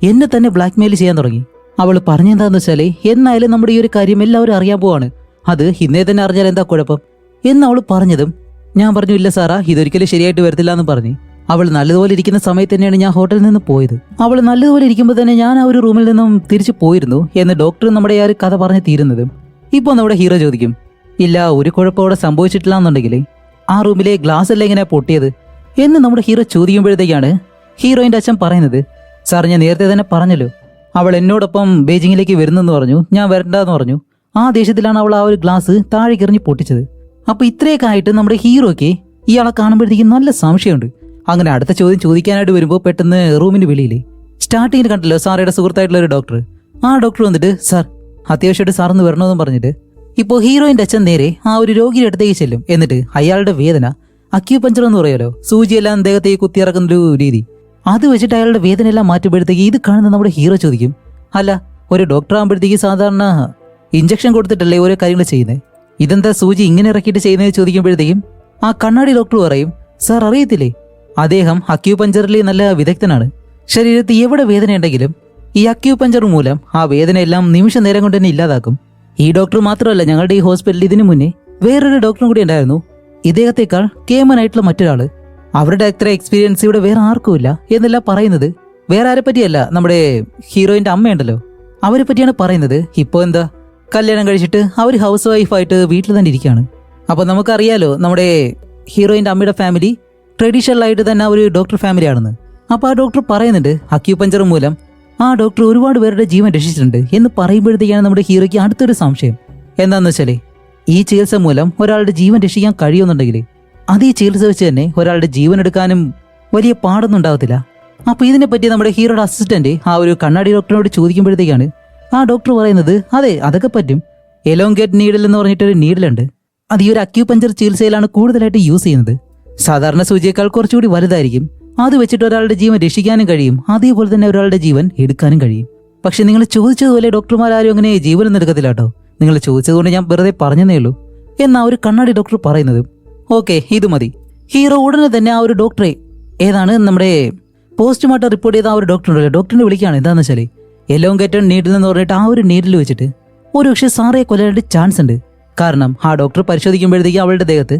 എന്നെ തന്നെ ബ്ലാക്ക് മെയിൽ ചെയ്യാൻ തുടങ്ങി. അവൾ പറഞ്ഞെന്താന്ന് വെച്ചാലേ എന്നായാലും നമ്മുടെ ഈ ഒരു കാര്യം എല്ലാവരും അറിയാൻ പോവാണ്, അത് ഇന്നേ തന്നെ അറിഞ്ഞാൽ എന്താ കുഴപ്പം എന്ന് അവൾ പറഞ്ഞതും ഞാൻ പറഞ്ഞു ഇല്ല സാറാ ഇതൊരിക്കലും ശരിയായിട്ട് വരത്തില്ല എന്ന് പറഞ്ഞു. അവൾ നല്ലതുപോലെ ഇരിക്കുന്ന സമയത്ത് തന്നെയാണ് ഞാൻ ഹോട്ടലിൽ നിന്ന് പോയത്. അവൾ നല്ലതുപോലെ ഇരിക്കുമ്പോൾ തന്നെ ഞാൻ ആ ഒരു റൂമിൽ നിന്നും തിരിച്ചു പോയിരുന്നു എന്ന് ഡോക്ടർ നമ്മുടെ ആ ഒരു കഥ പറഞ്ഞ് തീരുന്നതും ഇപ്പോൾ നമ്മുടെ ഹീറോ ചോദിക്കും ഇല്ല ഒരു കുഴപ്പം അവിടെ സംഭവിച്ചിട്ടില്ല എന്നുണ്ടെങ്കിൽ ആ റൂമിലെ ഗ്ലാസ് എല്ലാം ഇങ്ങനെ പൊട്ടിയത് എന്ന് നമ്മുടെ ഹീറോ ചോദിക്കുമ്പോഴത്തേക്കാണ് ഹീറോയിന്റെ അച്ഛൻ പറയുന്നത് സാർ ഞാൻ നേരത്തെ തന്നെ പറഞ്ഞല്ലോ അവൾ എന്നോടൊപ്പം ബീജിങ്ങിലേക്ക് വരുന്നെന്ന് പറഞ്ഞു, ഞാൻ വരണ്ടെന്ന് പറഞ്ഞു. ആ ദേഷ്യത്തിലാണ് അവൾ ആ ഒരു ഗ്ലാസ് താഴേക്കെറിഞ്ഞ് പൊട്ടിച്ചത്. അപ്പൊ ഇത്രയൊക്കെ ആയിട്ട് നമ്മുടെ ഹീറോയ്ക്ക് ഇയാളെ കാണുമ്പോഴത്തേക്കും നല്ല സംശയമുണ്ട്. അങ്ങനെ അടുത്ത ചോദ്യം ചോദിക്കാനായിട്ട് വരുമ്പോൾ പെട്ടെന്ന് റൂമിന് വെളിയിലെ സ്റ്റാർട്ടിങ്ങിൽ കണ്ടല്ലോ സാറയുടെ സുഹൃത്തായിട്ടുള്ള ഒരു ഡോക്ടർ. ആ ഡോക്ടർ വന്നിട്ട് സാർ അത്യാവശ്യമായിട്ട് സാറൊന്ന് വരണമെന്ന് പറഞ്ഞിട്ട് ഇപ്പോൾ ഹീറോയിന്റെ അച്ഛൻ നേരെ ആ ഒരു രോഗിയുടെ അടുത്തേക്ക് ചെല്ലും. എന്നിട്ട് അയാളുടെ വേദന അക്യൂപഞ്ചർ എന്ന് പറയുമല്ലോ, സൂചിയെല്ലാം ദേഹത്തേക്ക് കുത്തിയിറക്കുന്നൊരു രീതി, അത് വെച്ചിട്ട് അയാളുടെ വേദന എല്ലാം മാറ്റുമ്പോഴത്തേക്ക് ഇത് കാണുന്ന നമ്മുടെ ഹീറോ ചോദിക്കും അല്ല ഒരു ഡോക്ടർ ആകുമ്പോഴത്തേക്ക് സാധാരണ ഇഞ്ചക്ഷൻ കൊടുത്തിട്ടല്ലേ ഓരോ കാര്യങ്ങൾ ചെയ്യുന്നത്, ഇതെന്താ സൂചി ഇങ്ങനെ ഇറക്കിയിട്ട് ചെയ്യുന്നത് ചോദിക്കുമ്പോഴത്തേക്കും ആ കണ്ണാടി ഡോക്ടർ പറയും സാർ അറിയത്തില്ലേ അദ്ദേഹം അക്യൂപഞ്ചറിൽ നല്ല വിദഗ്ധനാണ്. ശരീരത്തിൽ എവിടെ വേദനയുണ്ടെങ്കിലും ഈ അക്യൂപഞ്ചർ മൂലം ആ വേദനയെല്ലാം നിമിഷ നേരം കൊണ്ട് തന്നെ ഇല്ലാതാക്കും. ഈ ഡോക്ടർ മാത്രമല്ല ഞങ്ങളുടെ ഈ ഹോസ്പിറ്റലിൽ ഇതിനു മുന്നേ വേറൊരു ഡോക്ടറും കൂടി ഉണ്ടായിരുന്നു, ഇദ്ദേഹത്തെക്കാൾ കേമനായിട്ടുള്ള മറ്റൊരാള്. അവരുടെ അത്ര എക്സ്പീരിയൻസ് ഇവിടെ വേറെ ആർക്കുമില്ല എന്നെല്ലാം പറയുന്നത് വേറെ ആരെ പറ്റിയല്ല, നമ്മുടെ ഹീറോയിന്റെ അമ്മയുണ്ടല്ലോ അവരെ പറ്റിയാണ് പറയുന്നത്. ഇപ്പോൾ എന്താ കല്യാണം കഴിച്ചിട്ട് അവർ ഹൗസ് വൈഫായിട്ട് വീട്ടിൽ തന്നെ ഇരിക്കുകയാണ്. അപ്പൊ നമുക്കറിയാലോ നമ്മുടെ ഹീറോയിന്റെ അമ്മയുടെ ഫാമിലി ട്രഡീഷണൽ ആയിട്ട് തന്നെ ഒരു ഡോക്ടർ ഫാമിലി ആണെന്ന്. അപ്പൊ ആ ഡോക്ടർ പറയുന്നുണ്ട് അക്യൂപഞ്ചർ മൂലം ആ ഡോക്ടർ ഒരുപാട് പേരുടെ ജീവൻ രക്ഷിച്ചിട്ടുണ്ട് എന്ന് പറയുമ്പോഴത്തേക്കാണ് നമ്മുടെ ഹീറോയ്ക്ക് അടുത്തൊരു സംശയം. എന്താണെന്ന് വെച്ചാലേ ഈ ചികിത്സ മൂലം ഒരാളുടെ ജീവൻ രക്ഷിക്കാൻ കഴിയുമെന്നുണ്ടെങ്കിൽ അത് ഈ ചികിത്സ വെച്ച് തന്നെ ഒരാളുടെ ജീവൻ എടുക്കാനും വലിയ പാടൊന്നും ഉണ്ടാകത്തില്ല. അപ്പൊ ഇതിനെപ്പറ്റി നമ്മുടെ ഹീറോയുടെ അസിസ്റ്റന്റ് ആ ഒരു കണ്ണാടി ഡോക്ടറിനോട് ചോദിക്കുമ്പോഴത്തേക്കാണ് ആ ഡോക്ടർ പറയുന്നത് അതെ അതൊക്കെ പറ്റും, എലോങ്കേറ്റ് നീഡിൽ എന്ന് പറഞ്ഞിട്ടൊരു നീഡിലുണ്ട്, അത് ഈ ഒരു അക്യൂപഞ്ചർ ചികിത്സയിലാണ് കൂടുതലായിട്ട് യൂസ് ചെയ്യുന്നത്. സാധാരണ സൂചിയേക്കാൾ കുറച്ചുകൂടി വലുതായിരിക്കും, അത് വെച്ചിട്ട് ഒരാളുടെ ജീവൻ രക്ഷിക്കാനും കഴിയും, അതേപോലെ തന്നെ ഒരാളുടെ ജീവൻ എടുക്കാനും കഴിയും. പക്ഷെ നിങ്ങൾ ചോദിച്ചതുപോലെ ഡോക്ടർമാരും അങ്ങനെ ജീവനൊന്നും എടുക്കത്തില്ല കേട്ടോ, നിങ്ങൾ ചോദിച്ചതുകൊണ്ട് ഞാൻ വെറുതെ പറഞ്ഞതേ ഉള്ളൂ എന്നാ ഒരു കണ്ണാടി ഡോക്ടർ പറയുന്നത്. ഓക്കെ ഇത് മതി. ഹീറോ ഉടനെ തന്നെ ആ ഒരു ഡോക്ടറെ ഏതാണ് നമ്മുടെ പോസ്റ്റ്മോർട്ടം റിപ്പോർട്ട് ചെയ്ത ആ ഒരു ഡോക്ടറുണ്ടല്ലോ ഡോക്ടറിനെ വിളിക്കുകയാണ്. എന്താണെന്ന് വെച്ചാൽ എലോങ്കേറ്റഡ് നീഡിൽ എന്ന് പറഞ്ഞിട്ട് ആ ഒരു നീഡിൽ വെച്ചിട്ട് ഒരു പക്ഷേ സാറയെ കൊല്ലാനായിട്ട് ചാൻസ് ഉണ്ട്. കാരണം ആ ഡോക്ടർ പരിശോധിക്കുമ്പോഴത്തേക്ക് അവളുടെ ദേഹത്ത്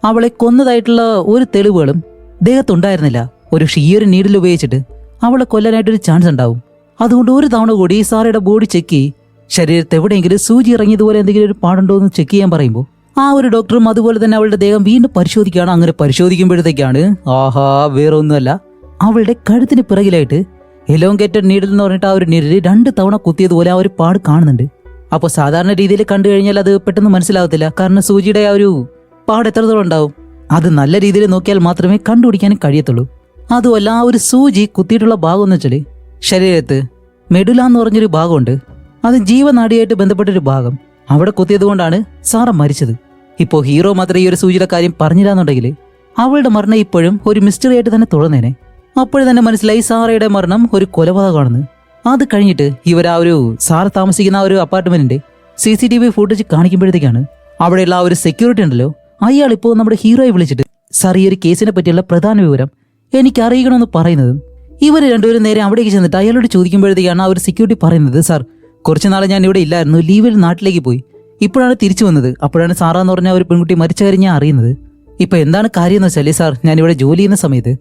അവളെ കൊന്നതായിട്ടുള്ള ഒരു തെളിവുകളും ദേഹത്തുണ്ടായിരുന്നില്ല. ഒരു ഈ ഒരു നീഡിൽ ഉപയോഗിച്ചിട്ട് അവളെ കൊല്ലാനായിട്ടൊരു ചാൻസ് ഉണ്ടാവും. അതുകൊണ്ട് ഒരു തവണ കൂടി സാറയുടെ ബോഡി ചെക്ക് ചെയ്യും, ശരീരത്തെ എവിടെയെങ്കിലും സൂചി ഇറങ്ങിയതുപോലെ എന്തെങ്കിലും ഒരു പാടുണ്ടോ എന്ന് ചെക്ക് ചെയ്യാൻ പറയുമ്പോൾ ആ ഒരു ഡോക്ടറും അതുപോലെ തന്നെ അവളുടെ ദേഹം വീണ്ടും പരിശോധിക്കുകയാണ്. അങ്ങനെ പരിശോധിക്കുമ്പോഴത്തേക്കാണ് ആഹാ വേറെ ഒന്നുമല്ല, അവളുടെ കഴുത്തിന് പിറകിലായിട്ട് എലോങ്കേറ്റഡ് നീഡിൽ എന്ന് പറഞ്ഞിട്ട് ആ ഒരു നീഡിൽ 2 തവണ കുത്തിയതുപോലെ ആ ഒരു പാട് കാണുന്നുണ്ട്. അപ്പോൾ സാധാരണ രീതിയിൽ കണ്ടു കഴിഞ്ഞാൽ അത് പെട്ടെന്ന് മനസ്സിലാവത്തില്ല, കാരണം സൂചിയുടെ ആ ഒരു പാട് എത്രത്തോളം ഉണ്ടാവും അത് നല്ല രീതിയിൽ നോക്കിയാൽ മാത്രമേ കണ്ടുപിടിക്കാനും കഴിയത്തുള്ളൂ. അതുമല്ല ആ ഒരു സൂചി കുത്തിയിട്ടുള്ള ഭാഗം എന്ന് വെച്ചാൽ ശരീരത്ത് മെഡുല എന്ന് പറഞ്ഞൊരു ഭാഗമുണ്ട്, അത് ജീവനാഡിയായിട്ട് ബന്ധപ്പെട്ടൊരു ഭാഗം, അവിടെ കുത്തിയത് കൊണ്ടാണ് സാറ മരിച്ചത്. ഇപ്പോൾ ഹീറോ മാത്രമേ ഈ ഒരു സൂചിയുടെ കാര്യം പറഞ്ഞില്ല എന്നുണ്ടെങ്കിൽ അവളുടെ മരണം ഇപ്പോഴും ഒരു മിസ്റ്ററി ആയിട്ട് തന്നെ തുടർന്നേനെ. അപ്പോഴും തന്നെ മനസ്സിലായി സാറയുടെ മരണം ഒരു കൊലപാതകമാണെന്ന്. അത് കഴിഞ്ഞിട്ട് ഇവർ ആ ഒരു സാർ താമസിക്കുന്ന ആ ഒരു അപ്പാർട്ട്മെന്റിന്റെ CCTV ഫുട്ടേജ് കാണിക്കുമ്പോഴത്തേക്കാണ് അവിടെയുള്ള ആ ഒരു സെക്യൂരിറ്റി ഉണ്ടല്ലോ അയാൾ ഇപ്പോൾ നമ്മുടെ ഹീറോയെ വിളിച്ചിട്ട് സാർ ഈ ഒരു കേസിനെ പറ്റിയുള്ള പ്രധാന വിവരം എനിക്ക് അറിയിക്കണമെന്ന് പറയുന്നതും ഇവർ രണ്ടുപേരും നേരെ അവിടേക്ക് ചെന്നിട്ട് അയാളോട് ചോദിക്കുമ്പോഴത്തേക്കാണ് ആ ഒരു സെക്യൂരിറ്റി പറയുന്നത് സാർ കുറച്ചു നാളെ ഞാൻ ഇവിടെ ഇല്ലായിരുന്നു, ലീവിൽ നാട്ടിലേക്ക് പോയി, ഇപ്പോഴാണ് തിരിച്ചു വന്നത്, അപ്പോഴാണ് സാറാന്ന് പറഞ്ഞ ഒരു പെൺകുട്ടി മരിച്ച കാര്യം ഞാൻ അറിയുന്നത്. ഇപ്പൊ എന്താണ് കാര്യം എന്ന് വെച്ചാൽ സാർ ഞാനിവിടെ ജോലി ചെയ്യുന്ന സമയത്ത്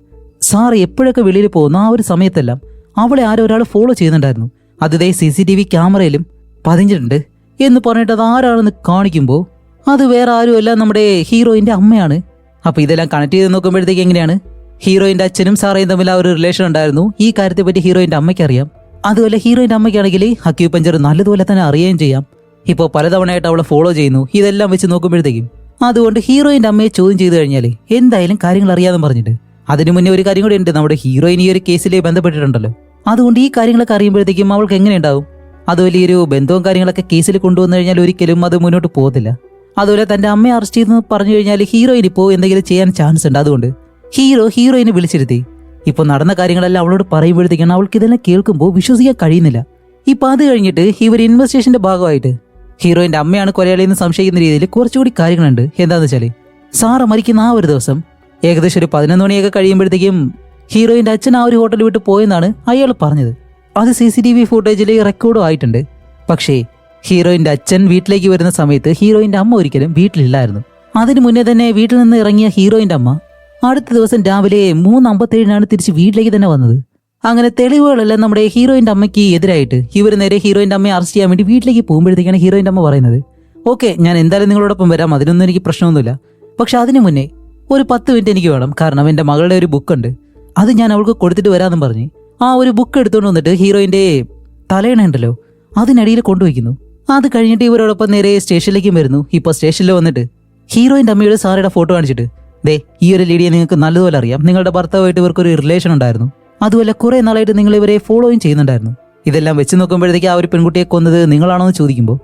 സാർ എപ്പോഴൊക്കെ വെളിയിൽ പോകുന്ന ആ ഒരു സമയത്തെല്ലാം അവളെ ആരോ ഒരാൾ ഫോളോ ചെയ്യുന്നുണ്ടായിരുന്നു, അത് ദേ CCTV ക്യാമറയിലും പതിഞ്ഞിട്ടുണ്ട് എന്ന് പറഞ്ഞിട്ട് അത് ആരാണെന്ന് കാണിക്കുമ്പോൾ അത് വേറെ ആരുമല്ല നമ്മുടെ ഹീറോയിന്റെ അമ്മയാണ്. അപ്പൊ ഇതെല്ലാം കണക്ട് ചെയ്ത് നോക്കുമ്പോഴത്തേക്ക് എങ്ങനെയാണ് ഹീറോയിന്റെ അച്ഛനും സാറയും തമ്മിൽ ആ ഒരു റിലേഷൻ ഉണ്ടായിരുന്നു. ഈ കാര്യത്തെ പറ്റി ഹീറോയിന്റെ അമ്മയ്ക്ക് അറിയാം, അതുപോലെ ഹീറോയിന്റെ അമ്മയ്ക്കാണെങ്കിൽ അക്യൂപഞ്ചർ നല്ലതുപോലെ തന്നെ അറിയുകയും ചെയ്യാം. ഇപ്പോൾ പലതവണയായിട്ട് അവളെ ഫോളോ ചെയ്യുന്നു. ഇതെല്ലാം വെച്ച് നോക്കുമ്പോഴത്തേക്കും അതുകൊണ്ട് ഹീറോയിന്റെ അമ്മയെ ചോദ്യം ചെയ്തു കഴിഞ്ഞാൽ എന്തായാലും കാര്യങ്ങൾ അറിയാതെ പറഞ്ഞിട്ട് അതിനു മുന്നേ ഒരു കാര്യം കൂടി ഉണ്ട്, നമ്മുടെ ഹീറോയിൻ ഈ ഒരു കേസിലെ ബന്ധപ്പെട്ടിട്ടുണ്ടല്ലോ, അതുകൊണ്ട് ഈ കാര്യങ്ങളൊക്കെ അറിയുമ്പോഴത്തേക്കും അവൾക്ക് എങ്ങനെ ഉണ്ടാവും, അതുപോലെ ഈ ഒരു ബന്ധവും കാര്യങ്ങളൊക്കെ കേസിൽ കൊണ്ടുവന്നു കഴിഞ്ഞാൽ ഒരിക്കലും അത് മുന്നോട്ട് പോകത്തില്ല. അതുപോലെ തന്റെ അമ്മയെ അറസ്റ്റ് ചെയ്തെന്ന് പറഞ്ഞു കഴിഞ്ഞാൽ ഹീറോയിൻ ഇപ്പോൾ എന്തെങ്കിലും ചെയ്യാൻ ചാൻസ് ഉണ്ട്. അതുകൊണ്ട് ഹീറോയിനെ വിളിച്ചിരുത്തി. ഇപ്പൊ നടന്ന കാര്യങ്ങളെല്ലാം അവളോട് പറയുമ്പോഴത്തേക്കാണ് അവൾക്ക് ഇതെല്ലാം കേൾക്കുമ്പോൾ വിശ്വസിക്കാൻ കഴിയുന്നില്ല. ഇപ്പൊ അത് കഴിഞ്ഞിട്ട് ഇവർ ഇൻവെസ്റ്റിഗേഷന്റെ ഭാഗമായിട്ട് ഹീറോയിന്റെ അമ്മയാണ് കൊലയാളിയെന്ന് സംശയിക്കുന്ന രീതിയിൽ കുറച്ചുകൂടി കാര്യങ്ങളുണ്ട്. എന്താന്ന് വെച്ചാല് സാറ മരിക്കുന്ന ആ ഒരു ദിവസം ഏകദേശം ഒരു 11 മണിയൊക്കെ കഴിയുമ്പോഴത്തേക്കും ഹീറോയിന്റെ അച്ഛൻ ആ ഒരു ഹോട്ടൽ വിട്ട് പോയെന്നാണ് അയാൾ പറഞ്ഞത്. അത് CCTV ഫുട്ടേജിൽ റെക്കോർഡും ആയിട്ടുണ്ട്. പക്ഷേ ഹീറോയിന്റെ അച്ഛൻ വീട്ടിലേക്ക് വരുന്ന സമയത്ത് ഹീറോയിന്റെ അമ്മ ഒരിക്കലും വീട്ടിലില്ലായിരുന്നു. അതിനു മുന്നേ തന്നെ വീട്ടിൽ നിന്ന് ഇറങ്ങിയ ഹീറോയിന്റെ അമ്മ അടുത്ത ദിവസം രാവിലെ 3:57 തിരിച്ച് വീട്ടിലേക്ക് തന്നെ വന്നത്. അങ്ങനെ തെളിവുകളെല്ലാം നമ്മുടെ ഹീറോയിന്റെ അമ്മയ്ക്ക് എതിരായിട്ട് ഇവർ നേരെ ഹീറോയിന്റെ അമ്മയെ അറസ്റ്റ് ചെയ്യാൻ വേണ്ടി വീട്ടിലേക്ക് പോകുമ്പോഴത്തേക്കാണ് ഹീറോയിന്റെ അമ്മ പറയുന്നത്, ഓക്കെ ഞാൻ എന്തായാലും നിങ്ങളോടൊപ്പം വരാം, അതിനൊന്നും എനിക്ക് പ്രശ്നമൊന്നുമില്ല. പക്ഷെ അതിനു മുന്നേ ഒരു 10 മിനിറ്റ് എനിക്ക് വേണം, കാരണം എൻ്റെ മകളുടെ ഒരു ബുക്കുണ്ട്, അത് ഞാൻ അവൾക്ക് കൊടുത്തിട്ട് വരാമെന്നും പറഞ്ഞ് ആ ഒരു ബുക്ക് എടുത്തുകൊണ്ട് വന്നിട്ട് ഹീറോയിന്റെ തലയണ ഉണ്ടല്ലോ അതിനടിയിൽ കൊണ്ടുവയ്ക്കുന്നു. അത് കഴിഞ്ഞിട്ട് ഇവരോടൊപ്പം നേരെ സ്റ്റേഷനിലേക്കും വരുന്നു. ഇപ്പൊ സ്റ്റേഷനിൽ വന്നിട്ട് ഹീറോയിന്റെ അമ്മയുടെ സാറയുടെ ഫോട്ടോ കാണിച്ചിട്ട്, ദേ ഈ ഒരു ലേഡിയെ നിങ്ങൾക്ക് നല്ലതുപോലെ അറിയാം, നിങ്ങളുടെ ഭർത്താവായിട്ട് ഇവർക്കൊരു റിലേഷൻ ഉണ്ടായിരുന്നു, അതുപോലെ കുറെ നാളായിട്ട് നിങ്ങൾ ഇവരെ ഫോളോയും ചെയ്യുന്നുണ്ടായിരുന്നു, ഇതെല്ലാം വെച്ച് നോക്കുമ്പോഴത്തേക്ക് ആ ഒരു പെൺകുട്ടിയെ കൊന്നത് നിങ്ങളാണോ എന്ന് ചോദിക്കുമ്പോൾ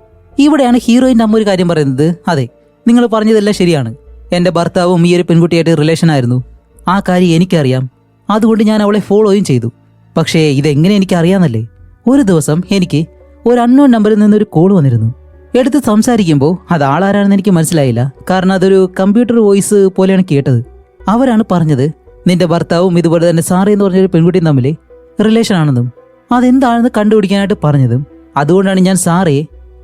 ഇവിടെയാണ് ഹീറോയിന്റെ അമ്മ ഒരു കാര്യം പറയുന്നത്, അതെ നിങ്ങൾ പറഞ്ഞതെല്ലാം ശരിയാണ്, എൻ്റെ ഭർത്താവും ഈ ഒരു പെൺകുട്ടിയായിട്ട് റിലേഷൻ ആയിരുന്നു, ആ കാര്യം എനിക്കറിയാം, അതുകൊണ്ട് ഞാൻ അവളെ ഫോളോയും ചെയ്തു. പക്ഷേ ഇതെങ്ങനെ എനിക്കറിയാമെന്നല്ലേ, ഒരു ദിവസം എനിക്ക് ഒരു അൺനോൺ നമ്പറിൽ നിന്നൊരു കോൾ വന്നിരുന്നു. എടുത്ത് സംസാരിക്കുമ്പോൾ അത് ആളാരാണെന്ന് എനിക്ക് മനസ്സിലായില്ല, കാരണം അതൊരു കമ്പ്യൂട്ടർ വോയിസ് പോലെയാണ് കേട്ടത്. അവരാണ് പറഞ്ഞത് നിന്റെ ഭർത്താവും ഇതുപോലെ തന്നെ സാറ എന്ന് പറഞ്ഞൊരു പെൺകുട്ടിയും തമ്മിൽ റിലേഷൻ ആണെന്നും അതെന്താണെന്ന് കണ്ടുപിടിക്കാനായിട്ട് പറഞ്ഞതും, അതുകൊണ്ടാണ് ഞാൻ സാറയെ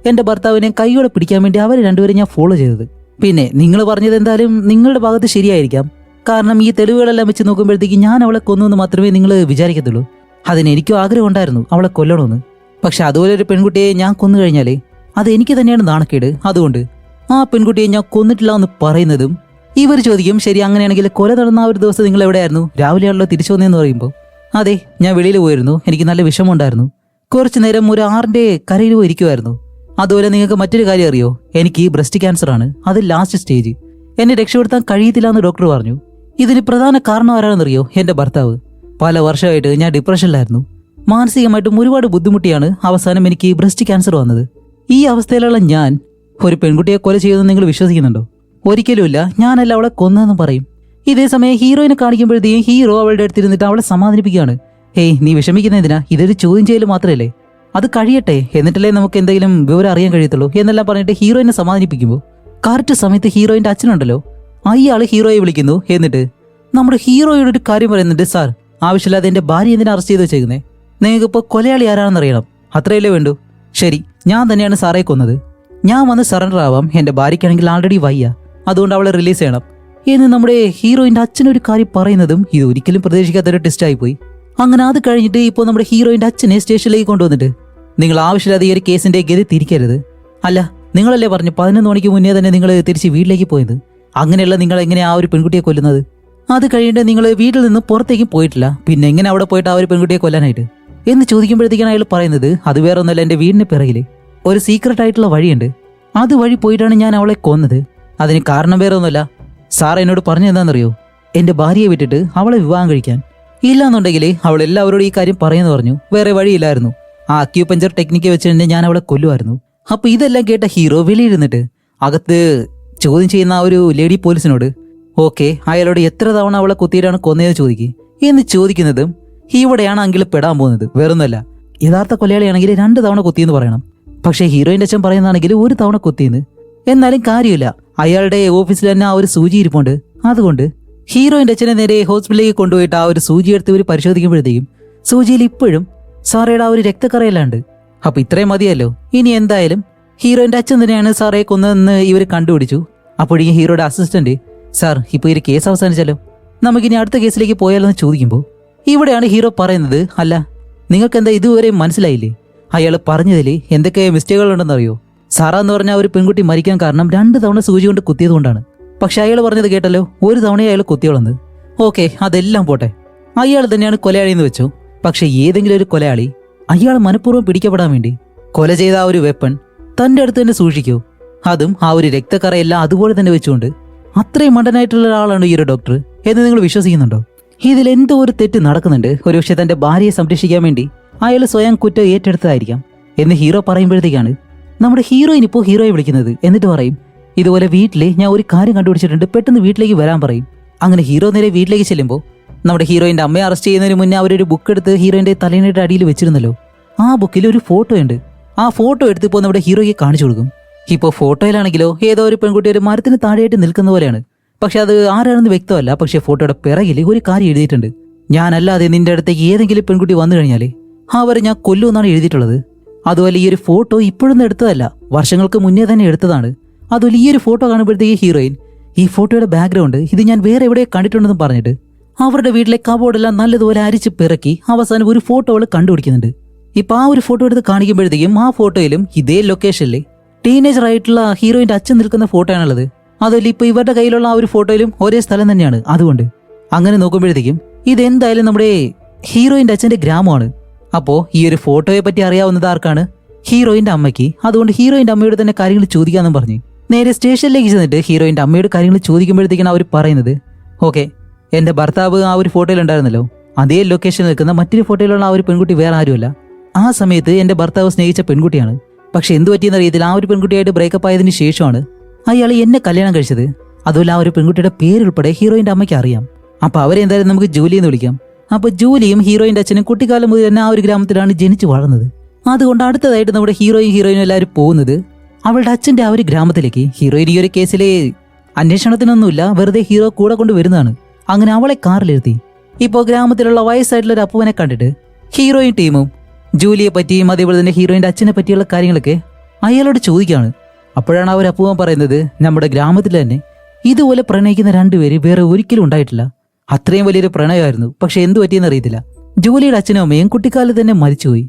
എൻ്റെ ഭർത്താവിനെ കൈയോടെ പിടിക്കാൻ വേണ്ടി അവർ രണ്ടുപേരും ഞാൻ ഫോളോ ചെയ്തത്. പിന്നെ നിങ്ങൾ പറഞ്ഞത് എന്തായാലും നിങ്ങളുടെ ഭാഗത്ത് ശരിയായിരിക്കാം, കാരണം ഈ തെളിവുകളെല്ലാം വെച്ച് നോക്കുമ്പോഴത്തേക്ക് ഞാൻ അവളെ കൊന്നു മാത്രമേ നിങ്ങൾ വിചാരിക്കത്തുള്ളൂ. അതിനെനിക്കും ആഗ്രഹം ഉണ്ടായിരുന്നു അവളെ കൊല്ലണമെന്ന്. പക്ഷെ അതുപോലെ ഒരു പെൺകുട്ടിയെ ഞാൻ കൊന്നു കഴിഞ്ഞാലേ അത് എനിക്ക് തന്നെയാണ് നാണക്കേട്, അതുകൊണ്ട് ആ പെൺകുട്ടിയെ ഞാൻ കൊന്നിട്ടില്ല എന്ന് പറയുന്നതും ഇവർ ചോദിക്കും, ശരി അങ്ങനെയാണെങ്കിൽ കൊല നടന്ന ആ ഒരു ദിവസം നിങ്ങൾ എവിടെയായിരുന്നു, രാവിലെയാണല്ലോ തിരിച്ചു വന്നതെന്ന് പറയുമ്പോൾ, അതെ ഞാൻ വെളിയിൽ പോയിരുന്നു, എനിക്ക് നല്ല വിഷമമുണ്ടായിരുന്നു, കുറച്ചു നേരം ഒരു 6ന്റെ കരയിൽ പോയി ഇരിക്കുമായിരുന്നു. അതുപോലെ നിങ്ങൾക്ക് മറ്റൊരു കാര്യം അറിയോ, എനിക്ക് ബ്രസ്റ്റ് ക്യാൻസർ ആണ്, അത് ലാസ്റ്റ് സ്റ്റേജ്, എന്നെ രക്ഷപ്പെടുത്താൻ കഴിയത്തില്ല എന്ന് ഡോക്ടർ പറഞ്ഞു. ഇതിന് പ്രധാന കാരണം ആരാണെന്നറിയോ, എൻ്റെ ഭർത്താവ്. പല വർഷമായിട്ട് ഞാൻ ഡിപ്രഷനിലായിരുന്നു, മാനസികമായിട്ടും ഒരുപാട് ബുദ്ധിമുട്ടിയാണ് അവസാനം എനിക്ക് ബ്രസ്റ്റ് ക്യാൻസർ വന്നത്. ഈ അവസ്ഥയിലുള്ള ഞാൻ ഒരു പെൺകുട്ടിയെ കൊല ചെയ്യുമെന്ന് നിങ്ങൾ വിശ്വസിക്കുന്നുണ്ടോ? ഒരിക്കലുമില്ല, ഞാനല്ല അവളെ കൊന്നതെന്ന് പറയും. ഇതേസമയം ഹീറോയിനെ കാണിക്കുമ്പോഴത്തേക്കും ഹീറോ അവളുടെ അടുത്തിരുന്നിട്ട് അവളെ സമാധാനിപ്പിക്കുകയാണ്, ഹേയ് നീ വിഷമിക്കുന്നതിനാ, ഇതൊരു ചോദ്യം ചെയ്യൽ മാത്രമല്ലേ, അത് കഴിയട്ടെ എന്നിട്ടല്ലേ നമുക്ക് എന്തെങ്കിലും വിവരം അറിയാൻ കഴിയത്തുള്ളൂ എന്നെല്ലാം പറഞ്ഞിട്ട് ഹീറോയിനെ സമാധാനിപ്പിക്കുമ്പോൾ കറക്റ്റ് സമയത്ത് ഹീറോയിന്റെ അച്ഛനുണ്ടല്ലോ അയാൾ ഹീറോയെ വിളിക്കുന്നു. എന്നിട്ട് നമ്മുടെ ഹീറോയുടെ ഒരു കാര്യം പറയുന്നുണ്ട്, സാർ ആവശ്യമില്ലാതെ എൻ്റെ ഭാര്യ എന്തിനാ അറസ്റ്റ് ചെയ്ത് വെച്ചേക്കുന്നേ, നിങ്ങൾക്കിപ്പോൾ കൊലയാളി ആരാണെന്ന് അറിയണം, അത്രയല്ലേ വേണ്ടൂ, ശരി ഞാൻ തന്നെയാണ് സാറേ കൊന്നത്, ഞാൻ വന്ന് സറണ്ടർ ആവാം, എൻ്റെ ഭാര്യയ്ക്കാണെങ്കിൽ ആൾറെഡി വയ്യ, അതുകൊണ്ട് അവളെ റിലീസ് ചെയ്യണം എന്ന് നമ്മുടെ ഹീറോയിന്റെ അച്ഛനൊരു കാര്യം പറയുന്നതും ഇത് ഒരിക്കലും പ്രതീക്ഷിക്കാത്തൊരു ടെസ്റ്റായി പോയി. അങ്ങനെ അത് കഴിഞ്ഞിട്ട് ഇപ്പോൾ നമ്മുടെ ഹീറോയിന്റെ അച്ഛനെ സ്റ്റേഷനിലേക്ക് കൊണ്ടുവന്നിട്ട്, നിങ്ങൾ ആവശ്യമില്ലാതെ ഈ ഒരു കേസിന്റെ ഗതി തിരിക്കരുത്, അല്ല നിങ്ങളല്ലേ പറഞ്ഞു 11 മണിക്ക് മുന്നേ തന്നെ നിങ്ങൾ തിരിച്ച് വീട്ടിലേക്ക് പോയത്, അങ്ങനെയല്ല നിങ്ങൾ എങ്ങനെ ആ ഒരു പെൺകുട്ടിയെ കൊല്ലുന്നത്, അത് കഴിഞ്ഞിട്ട് നിങ്ങൾ വീട്ടിൽ നിന്ന് പുറത്തേക്ക് പോയിട്ടില്ല, പിന്നെ എങ്ങനെ അവിടെ പോയിട്ട് ആ ഒരു പെൺകുട്ടിയെ കൊല്ലാനായിട്ട് എന്ന് ചോദിക്കുമ്പോഴത്തേക്കാണ് അയാൾ പറയുന്നത്, അത് വേറെ ഒന്നുമല്ല, എൻ്റെ വീടിന് പിറകിൽ ഒരു സീക്രട്ട് ആയിട്ടുള്ള വഴിയുണ്ട്, അത് വഴി പോയിട്ടാണ് ഞാൻ അവളെ കൊന്നത്, അതിന് കാരണം വേറെ ഒന്നുമല്ല, സാർ എന്നോട് പറഞ്ഞു എന്താണെന്നറിയോ, എൻ്റെ ഭാര്യയെ വിട്ടിട്ട് അവളെ വിവാഹം കഴിക്കാൻ, ഇല്ലാന്നുണ്ടെങ്കിൽ അവൾ എല്ലാവരോടും ഈ കാര്യം പറയുന്നു പറഞ്ഞു, വേറെ വഴിയില്ലായിരുന്നു, ആ അക്യൂപഞ്ചർ ടെക്നിക്ക് വെച്ച് തന്നെ ഞാൻ അവളെ കൊല്ലുമായിരുന്നു. അപ്പൊ ഇതെല്ലാം കേട്ട ഹീറോ വെളിയിരുന്നിട്ട് അകത്ത് ചോദ്യം ചെയ്യുന്ന ആ ഒരു ലേഡി പോലീസിനോട്, ഓക്കെ അയാളോട് എത്ര തവണ അവളെ കുത്തിയിട്ടാണ് കൊന്നതെന്ന് ചോദിക്കുക എന്ന് ചോദിക്കുന്നതും ഇവിടെയാണ് അങ്കിൾ പെടാൻ പോകുന്നത്. വേറൊന്നുമല്ല, യഥാർത്ഥ കൊലയാളിയാണെങ്കിൽ 2 തവണ കുത്തിയെന്ന് പറയണം, പക്ഷേ ഹീറോയിന്റെ അച്ഛൻ പറയുന്നതാണെങ്കിൽ 1 തവണ കുത്തിയെന്ന്. എന്നാലും കാര്യമില്ല, അയാളുടെ ഓഫീസിൽ തന്നെ ആ ഒരു സൂചി ഇരിപ്പുണ്ട്, അതുകൊണ്ട് ഹീറോയിന്റെ അച്ഛനെ നേരെ ഹോസ്പിറ്റലിലേക്ക് കൊണ്ടുപോയിട്ട് ആ ഒരു സൂചി എടുത്ത് ഇവർ പരിശോധിക്കുമ്പോഴത്തേക്കും സൂചിയിൽ ഇപ്പോഴും സാറയുടെ ആ ഒരു രക്തക്കറയല്ലാണ്ട്. അപ്പൊ ഇത്രയും മതിയല്ലോ, ഇനി എന്തായാലും ഹീറോയിന്റെ അച്ഛൻ തന്നെയാണ് സാറയെ കൊന്നതെന്ന് ഇവർ കണ്ടുപിടിച്ചു. അപ്പോഴേക്കും ഹീറോയുടെ അസിസ്റ്റന്റ്, സാർ ഇപ്പോൾ ഈ കേസ് അവസാനിച്ചാലോ, നമുക്കിനി അടുത്ത കേസിലേക്ക് പോയാലോ എന്ന് ചോദിക്കുമ്പോൾ ഇവിടെയാണ് ഹീറോ പറയുന്നത്, അല്ല നിങ്ങൾക്ക് എന്താ ഇതുവരെ മനസ്സിലായില്ലേ, അയാൾ പറഞ്ഞതിൽ എന്തൊക്കെ മിസ്റ്റേക്കുകളുണ്ടെന്നറിയോ, സാറ എന്ന് പറഞ്ഞ ഒരു പെൺകുട്ടി മരിക്കാൻ കാരണം 2 തവണ സൂചി കൊണ്ട് കുത്തിയതുകൊണ്ടാണ്, പക്ഷെ അയാൾ പറഞ്ഞത് കേട്ടല്ലോ 1 തവണയെ അയാൾ കുത്തിയോളന്ന്. ഓക്കെ അതെല്ലാം പോട്ടെ, അയാൾ തന്നെയാണ് കൊലയാളിയെന്ന് വെച്ചു, പക്ഷെ ഏതെങ്കിലും ഒരു കൊലയാളി അയാൾ മനഃപൂർവ്വം പിടിക്കപ്പെടാൻ വേണ്ടി കൊല ചെയ്ത ആ ഒരു വെപ്പൺ തൻ്റെ അടുത്ത് തന്നെ സൂക്ഷിക്കൂ, അതും ആ ഒരു രക്തക്കറയെല്ലാം അതുപോലെ തന്നെ വെച്ചുകൊണ്ട്, അത്രയും മണ്ടനായിട്ടുള്ള ഒരാളാണ് ഈ ഒരു ഡോക്ടർ എന്ന് നിങ്ങൾ വിശ്വസിക്കുന്നുണ്ടോ? ഇതിൽ എന്തോ ഒരു തെറ്റ് നടക്കുന്നുണ്ട്, ഒരുപക്ഷെ തന്റെ ഭാര്യയെ സംരക്ഷിക്കാൻ വേണ്ടി അയാൾ സ്വയം കുറ്റം ഏറ്റെടുത്തതായിരിക്കാം എന്ന് ഹീറോ പറയുമ്പോഴത്തേക്കാണ് നമ്മുടെ ഹീറോയിൻ ഇപ്പോൾ ഹീറോയെ വിളിക്കുന്നത്. എന്നിട്ട് പറയും, ഇതുപോലെ വീട്ടിലെ ഞാൻ ഒരു കാര്യം കണ്ടുപിടിച്ചിട്ടുണ്ട്, പെട്ടെന്ന് വീട്ടിലേക്ക് വരാൻ പറയും. അങ്ങനെ ഹീറോ നേരെ വീട്ടിലേക്ക് ചെല്ലുമ്പോൾ നമ്മുടെ ഹീറോയിന്റെ അമ്മയെ അറസ്റ്റ് ചെയ്യുന്നതിന് മുന്നേ അവരൊരു ബുക്ക് എടുത്ത് ഹീറോയിന്റെ തലേണയുടെ അടിയിൽ വെച്ചിരുന്നല്ലോ. ആ ബുക്കിൽ ഒരു ഫോട്ടോ ഉണ്ട്. ആ ഫോട്ടോ എടുത്ത് ഇപ്പോൾ നമ്മുടെ ഹീറോയ്ക്ക് കാണിച്ചു കൊടുക്കും. ഇപ്പോൾ ഫോട്ടോയിലാണെങ്കിലോ ഏതോ ഒരു പെൺകുട്ടി ഒരു മരത്തിന് താഴെയായിട്ട് നിൽക്കുന്ന പോലെയാണ്. പക്ഷെ അത് ആരാണെന്ന് വ്യക്തമല്ല. പക്ഷെ ഫോട്ടോയുടെ പിറകിൽ ഒരു കാര്യം എഴുതിയിട്ടുണ്ട്. ഞാനല്ലാതെ നിന്റെ അടുത്തേക്ക് ഏതെങ്കിലും പെൺകുട്ടി വന്നു കഴിഞ്ഞാലേ അവരെ ഞാൻ കൊല്ലുമെന്നാണ് എഴുതിയിട്ടുള്ളത്. അതുപോലെ ഈ ഒരു ഫോട്ടോ ഇപ്പോഴൊന്നും എടുത്തതല്ല, വർഷങ്ങൾക്ക് മുന്നേ തന്നെ എടുത്തതാണ്. അതുപോലെ ഈ ഒരു ഫോട്ടോ കാണുമ്പോഴത്തേക്ക് ഹീറോയിൻ ഈ ഫോട്ടോയുടെ ബാക്ക്ഗ്രൗണ്ട് ഇത് ഞാൻ വേറെ എവിടെ കണ്ടിട്ടുണ്ടെന്ന് പറഞ്ഞിട്ട് അവരുടെ വീട്ടിലെ കബോർഡെല്ലാം നല്ലതുപോലെ അരിച്ച് പിറക്കി അവസാനം ഒരു ഫോട്ടോ അവൾ കണ്ടുപിടിക്കുന്നുണ്ട്. ഇപ്പൊ ആ ഒരു ഫോട്ടോ എടുത്ത് കാണിക്കുമ്പോഴത്തേക്കും ആ ഫോട്ടോയിലും ഇതേ ലൊക്കേഷനിൽ ടീനേജർ ആയിട്ടുള്ള ഹീറോയിന്റെ അച്ഛൻ നിൽക്കുന്ന ഫോട്ടോ ആണുള്ളത്. അതുപോലെ ഇപ്പൊ ഇവരുടെ കയ്യിലുള്ള ആ ഒരു ഫോട്ടോയിലും ഒരേ സ്ഥലം തന്നെയാണ്. അതുകൊണ്ട് അങ്ങനെ നോക്കുമ്പോഴത്തേക്കും ഇതെന്തായാലും നമ്മുടെ ഹീറോയിന്റെ അച്ഛന്റെ ഗ്രാമമാണ്. അപ്പോ ഈ ഒരു ഫോട്ടോയെ പറ്റി അറിയാവുന്നത് ആർക്കാണ്? ഹീറോയിന്റെ അമ്മയ്ക്ക്. അതുകൊണ്ട് ഹീറോയിന്റെ അമ്മയോട് തന്നെ കാര്യങ്ങൾ ചോദിക്കാന്നും പറഞ്ഞു നേരെ സ്റ്റേഷനിലേക്ക് ചെന്നിട്ട് ഹീറോയിന്റെ അമ്മയോട് കാര്യങ്ങൾ ചോദിക്കുമ്പോഴത്തേക്കാണ് അവർ പറയുന്നത്, ഓക്കെ, എന്റെ ഭർത്താവ് ആ ഒരു ഫോട്ടോയിൽ ഉണ്ടായിരുന്നല്ലോ, അതേ ലൊക്കേഷനിൽ നിൽക്കുന്ന മറ്റൊരു ഫോട്ടോയിലുള്ള ആ ഒരു പെൺകുട്ടി വേറെ ആരുമല്ല. ആ സമയത്ത് എന്റെ ഭർത്താവ് സ്നേഹിച്ച പെൺകുട്ടിയാണ്. പക്ഷെ എന്ത് പറ്റിയെന്ന രീതിയിൽ ആ ഒരു പെൺകുട്ടിയായിട്ട് ബ്രേക്കപ്പ് ആയതിനു ശേഷമാണ് അയാൾ എന്നെ കല്യാണം കഴിച്ചത്. അതുപോലെ ആ ഒരു പെൺകുട്ടിയുടെ പേരുൾപ്പെടെ ഹീറോയിന്റെ അമ്മയ്ക്ക് അറിയാം. അപ്പൊ അവരെന്തായാലും നമുക്ക് ജൂലി എന്ന് വിളിക്കാം. അപ്പൊ ജൂലിയും ഹീറോയിന്റെ അച്ഛനും കുട്ടിക്കാലം മുതൽ തന്നെ ആ ഒരു ഗ്രാമത്തിലാണ് ജനിച്ചു വളർന്നത്. അതുകൊണ്ട് അടുത്തതായിട്ട് നമ്മുടെ ഹീറോയിനും എല്ലാവരും പോകുന്നത് അവളുടെ അച്ഛന്റെ ആ ഒരു ഗ്രാമത്തിലേക്ക്. ഹീറോയിൻ ഈ ഒരു കേസിലെ അന്വേഷണത്തിനൊന്നുമില്ല, വെറുതെ ഹീറോ കൂടെ കൊണ്ട് വരുന്നതാണ്. അങ്ങനെ അവളെ കാറിലെത്തി ഇപ്പോൾ ഗ്രാമത്തിലുള്ള വയസ്സായിട്ടുള്ള ഒരു അപ്പുവനെ കണ്ടിട്ട് ഹീറോയിൻ ടീമും ജൂലിയെ പറ്റിയും അതേപോലെ തന്നെ ഹീറോയിന്റെ അച്ഛനെ പറ്റിയുള്ള കാര്യങ്ങളൊക്കെ അയാളോട് ചോദിക്കുകയാണ്. അപ്പോഴാണ് ആ ഒരു അപ്പുവൻ പറയുന്നത്, നമ്മുടെ ഗ്രാമത്തിൽ തന്നെ ഇതുപോലെ പ്രണയിക്കുന്ന രണ്ടുപേര് വേറെ ഒരിക്കലും ഉണ്ടായിട്ടില്ല. അത്രയും വലിയൊരു പ്രണയമായിരുന്നു. പക്ഷെ എന്തു പറ്റിയെന്ന് അറിയത്തില്ല. ജൂലിയുടെ അച്ഛനും അമ്മയും കുട്ടിക്കാലത്ത് തന്നെ മരിച്ചുപോയി.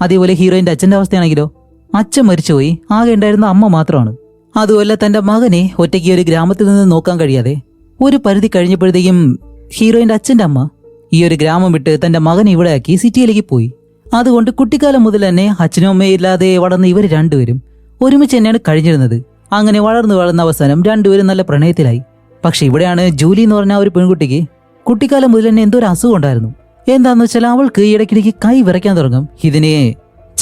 അതേപോലെ ഹീറോയിന്റെ അച്ഛന്റെ അവസ്ഥയാണെങ്കിലോ അച്ഛൻ മരിച്ചുപോയി, ആകെ ഉണ്ടായിരുന്ന അമ്മ മാത്രമാണ്. അതുപോലെ തന്റെ മകനെ ഒറ്റയ്ക്ക് ഒരു ഗ്രാമത്തിൽ നിന്ന് നോക്കാൻ കഴിയാതെ ഒരു പരിധി കഴിഞ്ഞപ്പോഴത്തേക്കും ഹീറോയിന്റെ അച്ഛന്റെ അമ്മ ഈ ഒരു ഗ്രാമം വിട്ട് തന്റെ മകനെ ഇവിടെ ആക്കി സിറ്റിയിലേക്ക് പോയി. അതുകൊണ്ട് കുട്ടിക്കാലം മുതൽ തന്നെ അച്ഛനും അമ്മയും ഇല്ലാതെ വളർന്ന ഇവർ രണ്ടുപേരും ഒരുമിച്ച് തന്നെയാണ് കഴിഞ്ഞിരുന്നത്. അങ്ങനെ വളർന്ന അവസാനം രണ്ടുപേരും നല്ല പ്രണയത്തിലായി. പക്ഷെ ഇവിടെയാണ് ജൂലി എന്ന് പറഞ്ഞ ഒരു പെൺകുട്ടിക്ക് കുട്ടിക്കാലം മുതൽ തന്നെ എന്തോ ഒരു അസുഖം ഉണ്ടായിരുന്നു. എന്താന്ന് വെച്ചാൽ അവൾക്ക് ഇടയ്ക്കിടയ്ക്ക് കൈ വിറയ്ക്കാൻ തുടങ്ങും. ഇതിനെ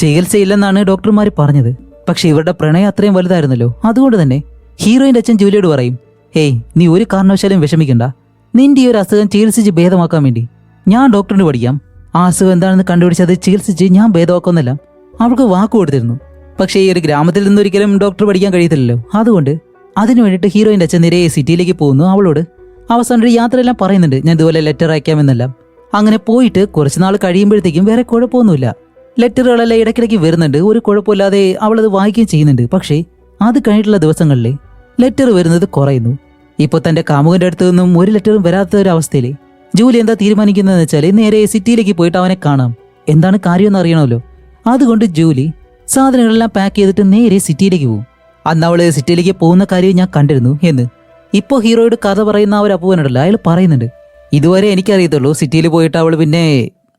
ചികിത്സയില്ലെന്നാണ് ഡോക്ടർമാർ പറഞ്ഞത്. പക്ഷെ ഇവരുടെ പ്രണയം അത്രയും വലുതായിരുന്നല്ലോ. അതുകൊണ്ട് തന്നെ ഹീറോയിന്റെ അച്ഛൻ ജൂലിയോട് പറയും, ഹേയ്, നീ ഒരു കാരണവശാലും വിഷമിക്കണ്ട. നിന്റെ ഈ ഒരു അസുഖം ചികിത്സിച്ച് ഭേദമാക്കാൻ വേണ്ടി ഞാൻ ഡോക്ടറിന് പഠിക്കാം. ആ അസുഖം എന്താണെന്ന് കണ്ടുപിടിച്ച് അത് ചികിത്സിച്ച് ഞാൻ ഭേദമാക്കുമെന്നല്ല അവൾക്ക് വാക്ക് കൊടുത്തിരുന്നു. പക്ഷേ ഈ ഒരു ഗ്രാമത്തിൽ നിന്നൊരിക്കലും ഡോക്ടർ പഠിക്കാൻ കഴിയത്തില്ലല്ലോ. അതുകൊണ്ട് അതിനു വേണ്ടിയിട്ട് ഹീറോയിന്റെ അച്ഛൻ നേരെ സിറ്റിയിലേക്ക് പോകുന്നു. അവളോട് അവസാനം ഒരു യാത്രയെല്ലാം പറയുന്നുണ്ട്, ഞാൻ ഇതുപോലെ ലെറ്റർ അയക്കാമെന്നെല്ലാം. അങ്ങനെ പോയിട്ട് കുറച്ച് നാൾ കഴിയുമ്പോഴത്തേക്കും വേറെ കുഴപ്പമൊന്നുമില്ല. ലെറ്ററുകളെല്ലാം ഇടയ്ക്കിടയ്ക്ക് വരുന്നുണ്ട്. ഒരു കുഴപ്പമില്ലാതെ അവളത് വായിക്കുകയും ചെയ്യുന്നുണ്ട്. പക്ഷേ അത് കഴിഞ്ഞിട്ടുള്ള ദിവസങ്ങളിൽ ലെറ്റർ വരുന്നത് കുറയുന്നു. ഇപ്പോൾ തന്റെ കാമുകന്റെ അടുത്ത് നിന്നും ഒരു ലെറ്ററും വരാത്ത ഒരു അവസ്ഥയിൽ ജൂലി എന്താ തീരുമാനിക്കുന്നതെന്ന് വെച്ചാൽ നേരെ സിറ്റിയിലേക്ക് പോയിട്ട് അവനെ കാണാം. എന്താണ് കാര്യമെന്ന് അറിയണമല്ലോ. അതുകൊണ്ട് ജൂലി സാധനങ്ങളെല്ലാം പാക്ക് ചെയ്തിട്ട് നേരെ സിറ്റിയിലേക്ക് പോകും. അന്ന് അവള് സിറ്റിയിലേക്ക് പോകുന്ന കാര്യം ഞാൻ കണ്ടിരുന്നു എന്ന് ഇപ്പോൾ ഹീറോയോട് കഥ പറയുന്ന ആ ഒരു അപ്പുവനുണ്ടല്ലോ, അയാൾ പറയുന്നുണ്ട്, ഇതുവരെ എനിക്കറിയത്തുള്ളൂ സിറ്റിയിൽ പോയിട്ട് അവൾ പിന്നെ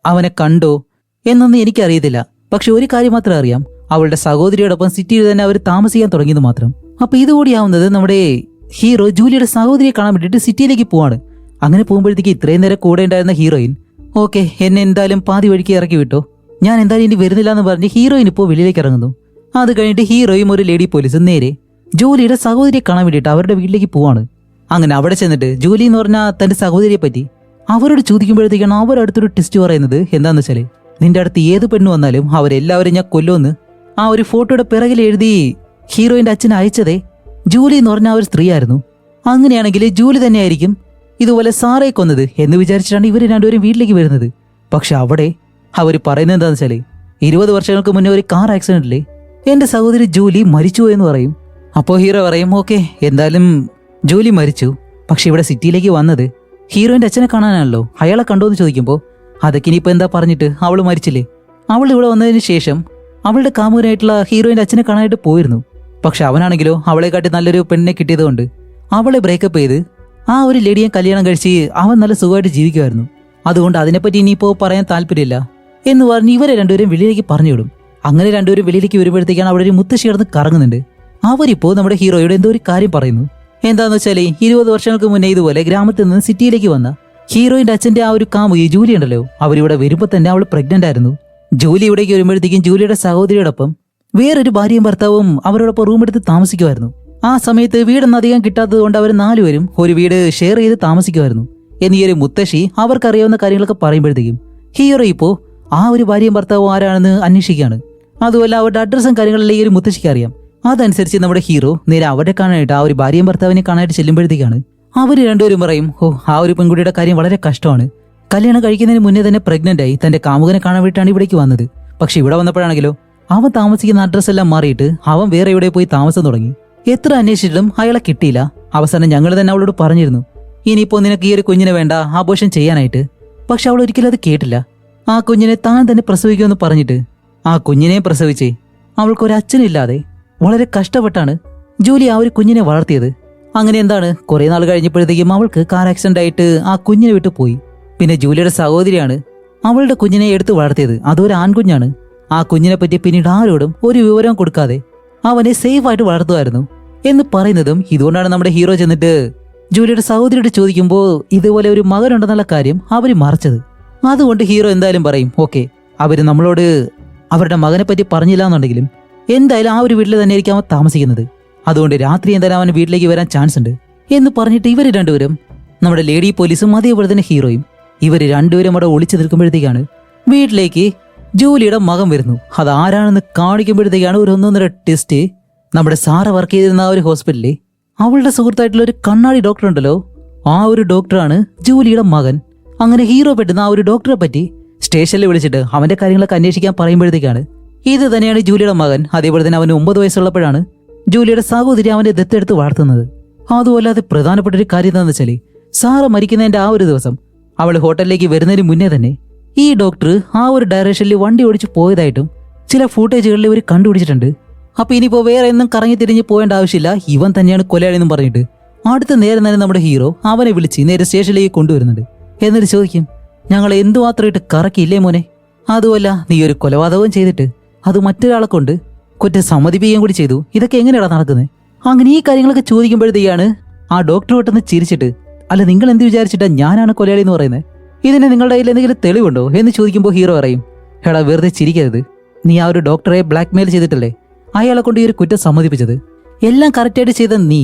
അവനെ കണ്ടോ എന്നൊന്നും എനിക്കറിയത്തില്ല. പക്ഷെ ഒരു കാര്യം മാത്രം അറിയാം, അവളുടെ സഹോദരിയോടൊപ്പം സിറ്റിയിൽ തന്നെ അവർ താമസിക്കാൻ തുടങ്ങിയത് മാത്രം. അപ്പൊ ഇതുകൂടിയാവുന്നത് നമ്മുടെ ഹീറോ ജൂലിയുടെ സഹോദരിയെ കാണാൻ വേണ്ടിയിട്ട് സിറ്റിയിലേക്ക് പോവാണ്. അങ്ങനെ പോകുമ്പോഴത്തേക്ക് ഇത്രയും നേരം കൂടെ ഉണ്ടായിരുന്ന ഹീറോയിൻ, ഓക്കെ, എന്നെ എന്തായാലും പാതി വഴിക്ക് ഇറക്കി വിട്ടോ, ഞാൻ എന്തായാലും ഇനി വരുന്നില്ല എന്ന് പറഞ്ഞ് ഹീറോയിൻ ഇപ്പോൾ വെളിയിലേക്ക് ഇറങ്ങുന്നു. അത് കഴിഞ്ഞിട്ട് ഹീറോയും ഒരു ലേഡി പോലീസും നേരെ ജൂലിയുടെ സഹോദരിയെ കാണാൻ വേണ്ടിയിട്ട് അവരുടെ വീട്ടിലേക്ക് പോവാണ്. അങ്ങനെ അവിടെ ചെന്നിട്ട് ജൂലി എന്ന് പറഞ്ഞാൽ തന്റെ സഹോദരിയെ പറ്റി അവരോട് ചോദിക്കുമ്പോഴത്തേക്കാണ് അവരടുത്തൊരു ടെസ്റ്റ് പറയുന്നത്. എന്താന്ന് വെച്ചാല്, നിന്റെ അടുത്ത് ഏത് പെണ്ണ് വന്നാലും അവരെല്ലാവരും ഞാൻ കൊല്ലുമെന്ന് ആ ഒരു ഫോട്ടോയുടെ പിറകിൽ എഴുതി ഹീറോയിന്റെ അച്ഛനെ അയച്ചതേ ജൂലി എന്ന് പറഞ്ഞ ആ ഒരു സ്ത്രീ ആയിരുന്നു. അങ്ങനെയാണെങ്കിൽ ജൂലി തന്നെയായിരിക്കും ഇതുപോലെ സാറയെ കൊന്നത് എന്ന് വിചാരിച്ചിട്ടാണ് ഇവർ രണ്ടുപേരും വീട്ടിലേക്ക് വരുന്നത്. പക്ഷെ അവിടെ അവർ പറയുന്നത് എന്താണെന്ന് വെച്ചാല്, 20 വർഷങ്ങൾക്ക് മുന്നേ ഒരു കാർ ആക്സിഡന്റില് എന്റെ സഹോദരി ജൂലി മരിച്ചു എന്ന് പറയും. അപ്പോൾ ഹീറോ പറയും, ഓക്കെ, എന്തായാലും ജൂലി മരിച്ചു, പക്ഷെ ഇവിടെ സിറ്റിയിലേക്ക് വന്നത് ഹീറോയിന്റെ അച്ഛനെ കാണാനാണല്ലോ, അയാളെ കണ്ടോന്ന് ചോദിക്കുമ്പോൾ അതൊക്കെ ഇനിയിപ്പോൾ എന്താ പറഞ്ഞിട്ട്, അവള് മരിച്ചില്ലേ, അവൾ ഇവിടെ വന്നതിന് ശേഷം അവളുടെ കാമുകനായിട്ടുള്ള ഹീറോയിന്റെ അച്ഛനെ കാണാനായിട്ട് പോയിരുന്നു. പക്ഷെ അവനാണെങ്കിലോ അവളെക്കാട്ടി നല്ലൊരു പെണ്ണിനെ കിട്ടിയതുകൊണ്ട് അവളെ ബ്രേക്കപ്പ് ചെയ്ത് ആ ഒരു ലേഡിയെ കല്യാണം കഴിച്ച് അവൻ നല്ല സുഖമായിട്ട് ജീവിക്കുമായിരുന്നു. അതുകൊണ്ട് അതിനെപ്പറ്റി ഇനിയിപ്പോൾ പറയാൻ താല്പര്യമില്ല എന്ന് പറഞ്ഞ് ഇവരെ രണ്ടുപേരും വെളിയിലേക്ക് പറഞ്ഞു വിടും. അങ്ങനെ രണ്ടുപേരും വെളിയിലേക്ക് വരുമ്പോഴത്തേക്കാണ് അവിടെ ഒരു മുത്തശ്ശി കിടന്ന് കറങ്ങുന്നുണ്ട്. അവരിപ്പോൾ നമ്മുടെ ഹീറോയോട് എന്തോ ഒരു കാര്യം പറയുന്നു. എന്താന്ന് വെച്ചാൽ 20 വർഷങ്ങൾക്ക് മുന്നേ ഇതുപോലെ ഗ്രാമത്തിൽ നിന്ന് സിറ്റിയിലേക്ക് വന്ന ഹീറോയിന്റെ അച്ഛന്റെ ആ ഒരു കാമുകി ജൂലി ഉണ്ടല്ലോ, അവരിവിടെ വരുമ്പോൾ തന്നെ അവൾ പ്രഗ്നന്റ് ആയിരുന്നു. ജൂലി ഇവിടേക്ക് വരുമ്പോഴത്തേക്കും ജൂലിയുടെ സഹോദരിയോടൊപ്പം വേറൊരു ഭാര്യയും ഭർത്താവും അവരോടൊപ്പം റൂം എടുത്ത് താമസിക്കുമായിരുന്നു. ആ സമയത്ത് വീടൊന്നും അധികം കിട്ടാത്തത് കൊണ്ട് അവർ 4 പേരും ഒരു വീട് ഷെയർ ചെയ്ത് താമസിക്കുമായിരുന്നു. എന്നീ ഒരു മുത്തശ്ശി അവർക്കറിയാവുന്ന കാര്യങ്ങളൊക്കെ പറയുമ്പോഴത്തേക്കും ഹീറോ ഇപ്പോ ആ ഒരു ഭാര്യയും ഭർത്താവും ആരാണെന്ന് അന്വേഷിക്കുകയാണ്. അതുപോലെ അവരുടെ അഡ്രസ്സും കാര്യങ്ങളെല്ലാം ഈ ഒരു മുത്തശ്ശിക്ക് അറിയാം. അതനുസരിച്ച് നമ്മുടെ ഹീറോ നേരെ അവരെ കാണാനായിട്ട് ആ ഒരു ഭാര്യയും ഭർത്താവിനെ കാണാനായിട്ട് ചെല്ലുമ്പോഴത്തേക്കാണ് അവർ രണ്ടുപേരും പറയും, ആ ഒരു പെൺകുട്ടിയുടെ കാര്യം വളരെ കഷ്ടമാണ്. കല്യാണം കഴിക്കുന്നതിന് മുന്നേ തന്നെ പ്രഗ്നന്റ് ആയി തന്റെ കാമുകനെ കാണാൻ വേണ്ടിയിട്ടാണ് ഇവിടേക്ക് വന്നത്. പക്ഷെ ഇവിടെ വന്നപ്പോഴാണെങ്കിലോ അവൻ താമസിക്കുന്ന അഡ്രസ് എല്ലാം മാറിയിട്ട് അവൻ വേറെ എവിടെ പോയി താമസം തുടങ്ങി. എത്ര അന്വേഷിച്ചിട്ടും അയാളെ കിട്ടിയില്ല. അവസാനം ഞങ്ങൾ തന്നെ അവളോട് പറഞ്ഞിരുന്നു, ഇനിയിപ്പോ നിനക്ക് ഈ ഒരു കുഞ്ഞിനെ വേണ്ട, ആഘോഷം ചെയ്യാനായിട്ട്. പക്ഷെ അവൾ ഒരിക്കലും അത് കേട്ടില്ല. ആ കുഞ്ഞിനെ താൻ തന്നെ പ്രസവിക്കുമെന്ന് പറഞ്ഞിട്ട് ആ കുഞ്ഞിനെ പ്രസവിച്ച് അവൾക്കൊരച്ഛനില്ലാതെ വളരെ കഷ്ടപ്പെട്ടാണ് ജൂലി ആ ഒരു കുഞ്ഞിനെ വളർത്തിയത്. അങ്ങനെ എന്താണ് കുറെ നാൾ കഴിഞ്ഞപ്പോഴത്തേക്കും അവൾക്ക് കാർ ആക്സിഡന്റ് ആയിട്ട് ആ കുഞ്ഞിനെ വിട്ടു പോയി. പിന്നെ ജൂലിയുടെ സഹോദരിയാണ് അവളുടെ കുഞ്ഞിനെ എടുത്തു വളർത്തിയത്. അതൊരു ആൺകുഞ്ഞാണ്. ആ കുഞ്ഞിനെ പറ്റി പിന്നീട് ആരോടും ഒരു വിവരവും കൊടുക്കാതെ അവനെ സേഫ് ആയിട്ട് വളർത്തുമായിരുന്നു എന്ന് പറയുന്നതും ഇതുകൊണ്ടാണ് നമ്മുടെ ഹീറോ ചെന്നിട്ട് ജൂലിയുടെ സഹോദരിയോട് ചോദിക്കുമ്പോൾ ഇതുപോലെ ഒരു മകനുണ്ടെന്നുള്ള കാര്യം അവര് മറച്ചത്. അതുകൊണ്ട് ഹീറോ എന്തായാലും പറയും, ഓക്കെ, അവര് നമ്മളോട് അവരുടെ മകനെ പറ്റി പറഞ്ഞില്ല എന്നുണ്ടെങ്കിലും എന്തായാലും ആ ഒരു വീട്ടിൽ തന്നെ ആയിരിക്കും അവൻ താമസിക്കുന്നത്. അതുകൊണ്ട് രാത്രി എന്തായാലും അവൻ വീട്ടിലേക്ക് വരാൻ ചാൻസ് ഉണ്ട് എന്ന് പറഞ്ഞിട്ട് ഇവര് രണ്ടുപേരും, നമ്മുടെ ലേഡി പോലീസും അതേപോലെ തന്നെ ഹീറോയും, ഇവര് രണ്ടുപേരും അവിടെ ഒളിച്ചു നിൽക്കുമ്പോഴത്തേക്കാണ് വീട്ടിലേക്ക് ജൂലിയുടെ മകൻ വരുന്നു. അത് ആരാണെന്ന് കാണിക്കുമ്പോഴത്തേക്കാണ് ഒരു ഒന്നൊന്നര ടെസ്റ്റ്. നമ്മുടെ സാറ വർക്ക് ചെയ്തിരുന്ന ആ ഒരു ഹോസ്പിറ്റലിൽ അവളുടെ സുഹൃത്തായിട്ടുള്ള ഒരു കണ്ണാടി ഡോക്ടർ ഉണ്ടല്ലോ, ആ ഒരു ഡോക്ടറാണ് ജൂലിയുടെ മകൻ. അങ്ങനെ ഹീറോ പെട്ടെന്ന് ആ ഒരു ഡോക്ടറെ പറ്റി സ്റ്റേഷനിൽ വിളിച്ചിട്ട് അവന്റെ കാര്യങ്ങളൊക്കെ അന്വേഷിക്കാൻ പറയുമ്പോഴത്തേക്കാണ് ഇത് തന്നെയാണ് ജൂലിയുടെ മകൻ. അതേപോലെ തന്നെ അവന് 9 വയസ്സുള്ളപ്പോഴാണ് ജൂലിയുടെ സഹോദരി അവന്റെ ദത്തെടുത്ത് വളർത്തുന്നത്. അതുപോലെ അത് പ്രധാനപ്പെട്ട ഒരു കാര്യം എന്താണെന്ന് വെച്ചാൽ സാറ മരിക്കുന്നതിന്റെ ആ ഒരു ദിവസം അവൾ ഹോട്ടലിലേക്ക് വരുന്നതിന് മുന്നേ തന്നെ ഈ ഡോക്ടർ ആ ഒരു ഡയറക്ഷനിൽ വണ്ടി ഓടിച്ചു പോയതായിട്ടും ചില ഫൂട്ടേജുകളിൽ ഇവർ കണ്ടുപിടിച്ചിട്ടുണ്ട്. അപ്പൊ ഇനിയിപ്പോ വേറെ ഒന്നും കറങ്ങി തിരിഞ്ഞ് പോകേണ്ട ആവശ്യമില്ല, ഇവൻ തന്നെയാണ് കൊലയാളിയെന്നും പറഞ്ഞിട്ട് അടുത്ത നേരം തന്നെ നമ്മുടെ ഹീറോ അവനെ വിളിച്ച് നേരെ സ്റ്റേഷനിലേക്ക് കൊണ്ടുവരുന്നുണ്ട്. എന്നിട്ട് ചോദിക്കും, ഞങ്ങൾ എന്തുമാത്രമായിട്ട് കറക്കിയില്ലേ മോനെ? അതുമല്ല നീ ഒരു കൊലപാതകവും ചെയ്തിട്ട് അത് മറ്റൊരാളെ കൊണ്ട് കുറ്റം സമ്മതിപ്പിക്കുകയും കൂടി ചെയ്തു. ഇതൊക്കെ എങ്ങനെയാണ് നടക്കുന്നത്? അങ്ങനെ ഈ കാര്യങ്ങളൊക്കെ ചോദിക്കുമ്പോഴത്തേക്കാണ് ആ ഡോക്ടർ പെട്ടെന്ന് ചിരിച്ചിട്ട്, അല്ല നിങ്ങൾ എന്ത് വിചാരിച്ചിട്ടാ ഞാനാണ് കൊലയാളി എന്ന് പറയുന്നത്? ഇതിന് നിങ്ങളുടെ കയ്യിൽ എന്തെങ്കിലും തെളിവുണ്ടോ എന്ന് ചോദിക്കുമ്പോൾ ഹീറോ പറയും, എടാ വെറുതെ ചിരിക്കരുത്, നീ ആ ഒരു ഡോക്ടറെ ബ്ലാക്ക്മെയിൽ ചെയ്തിട്ടല്ലേ അയാളെ കൊണ്ട് ഈ ഒരു കുറ്റം സമ്മതിപ്പിച്ചത്. എല്ലാം കറക്റ്റായിട്ട് ചെയ്ത നീ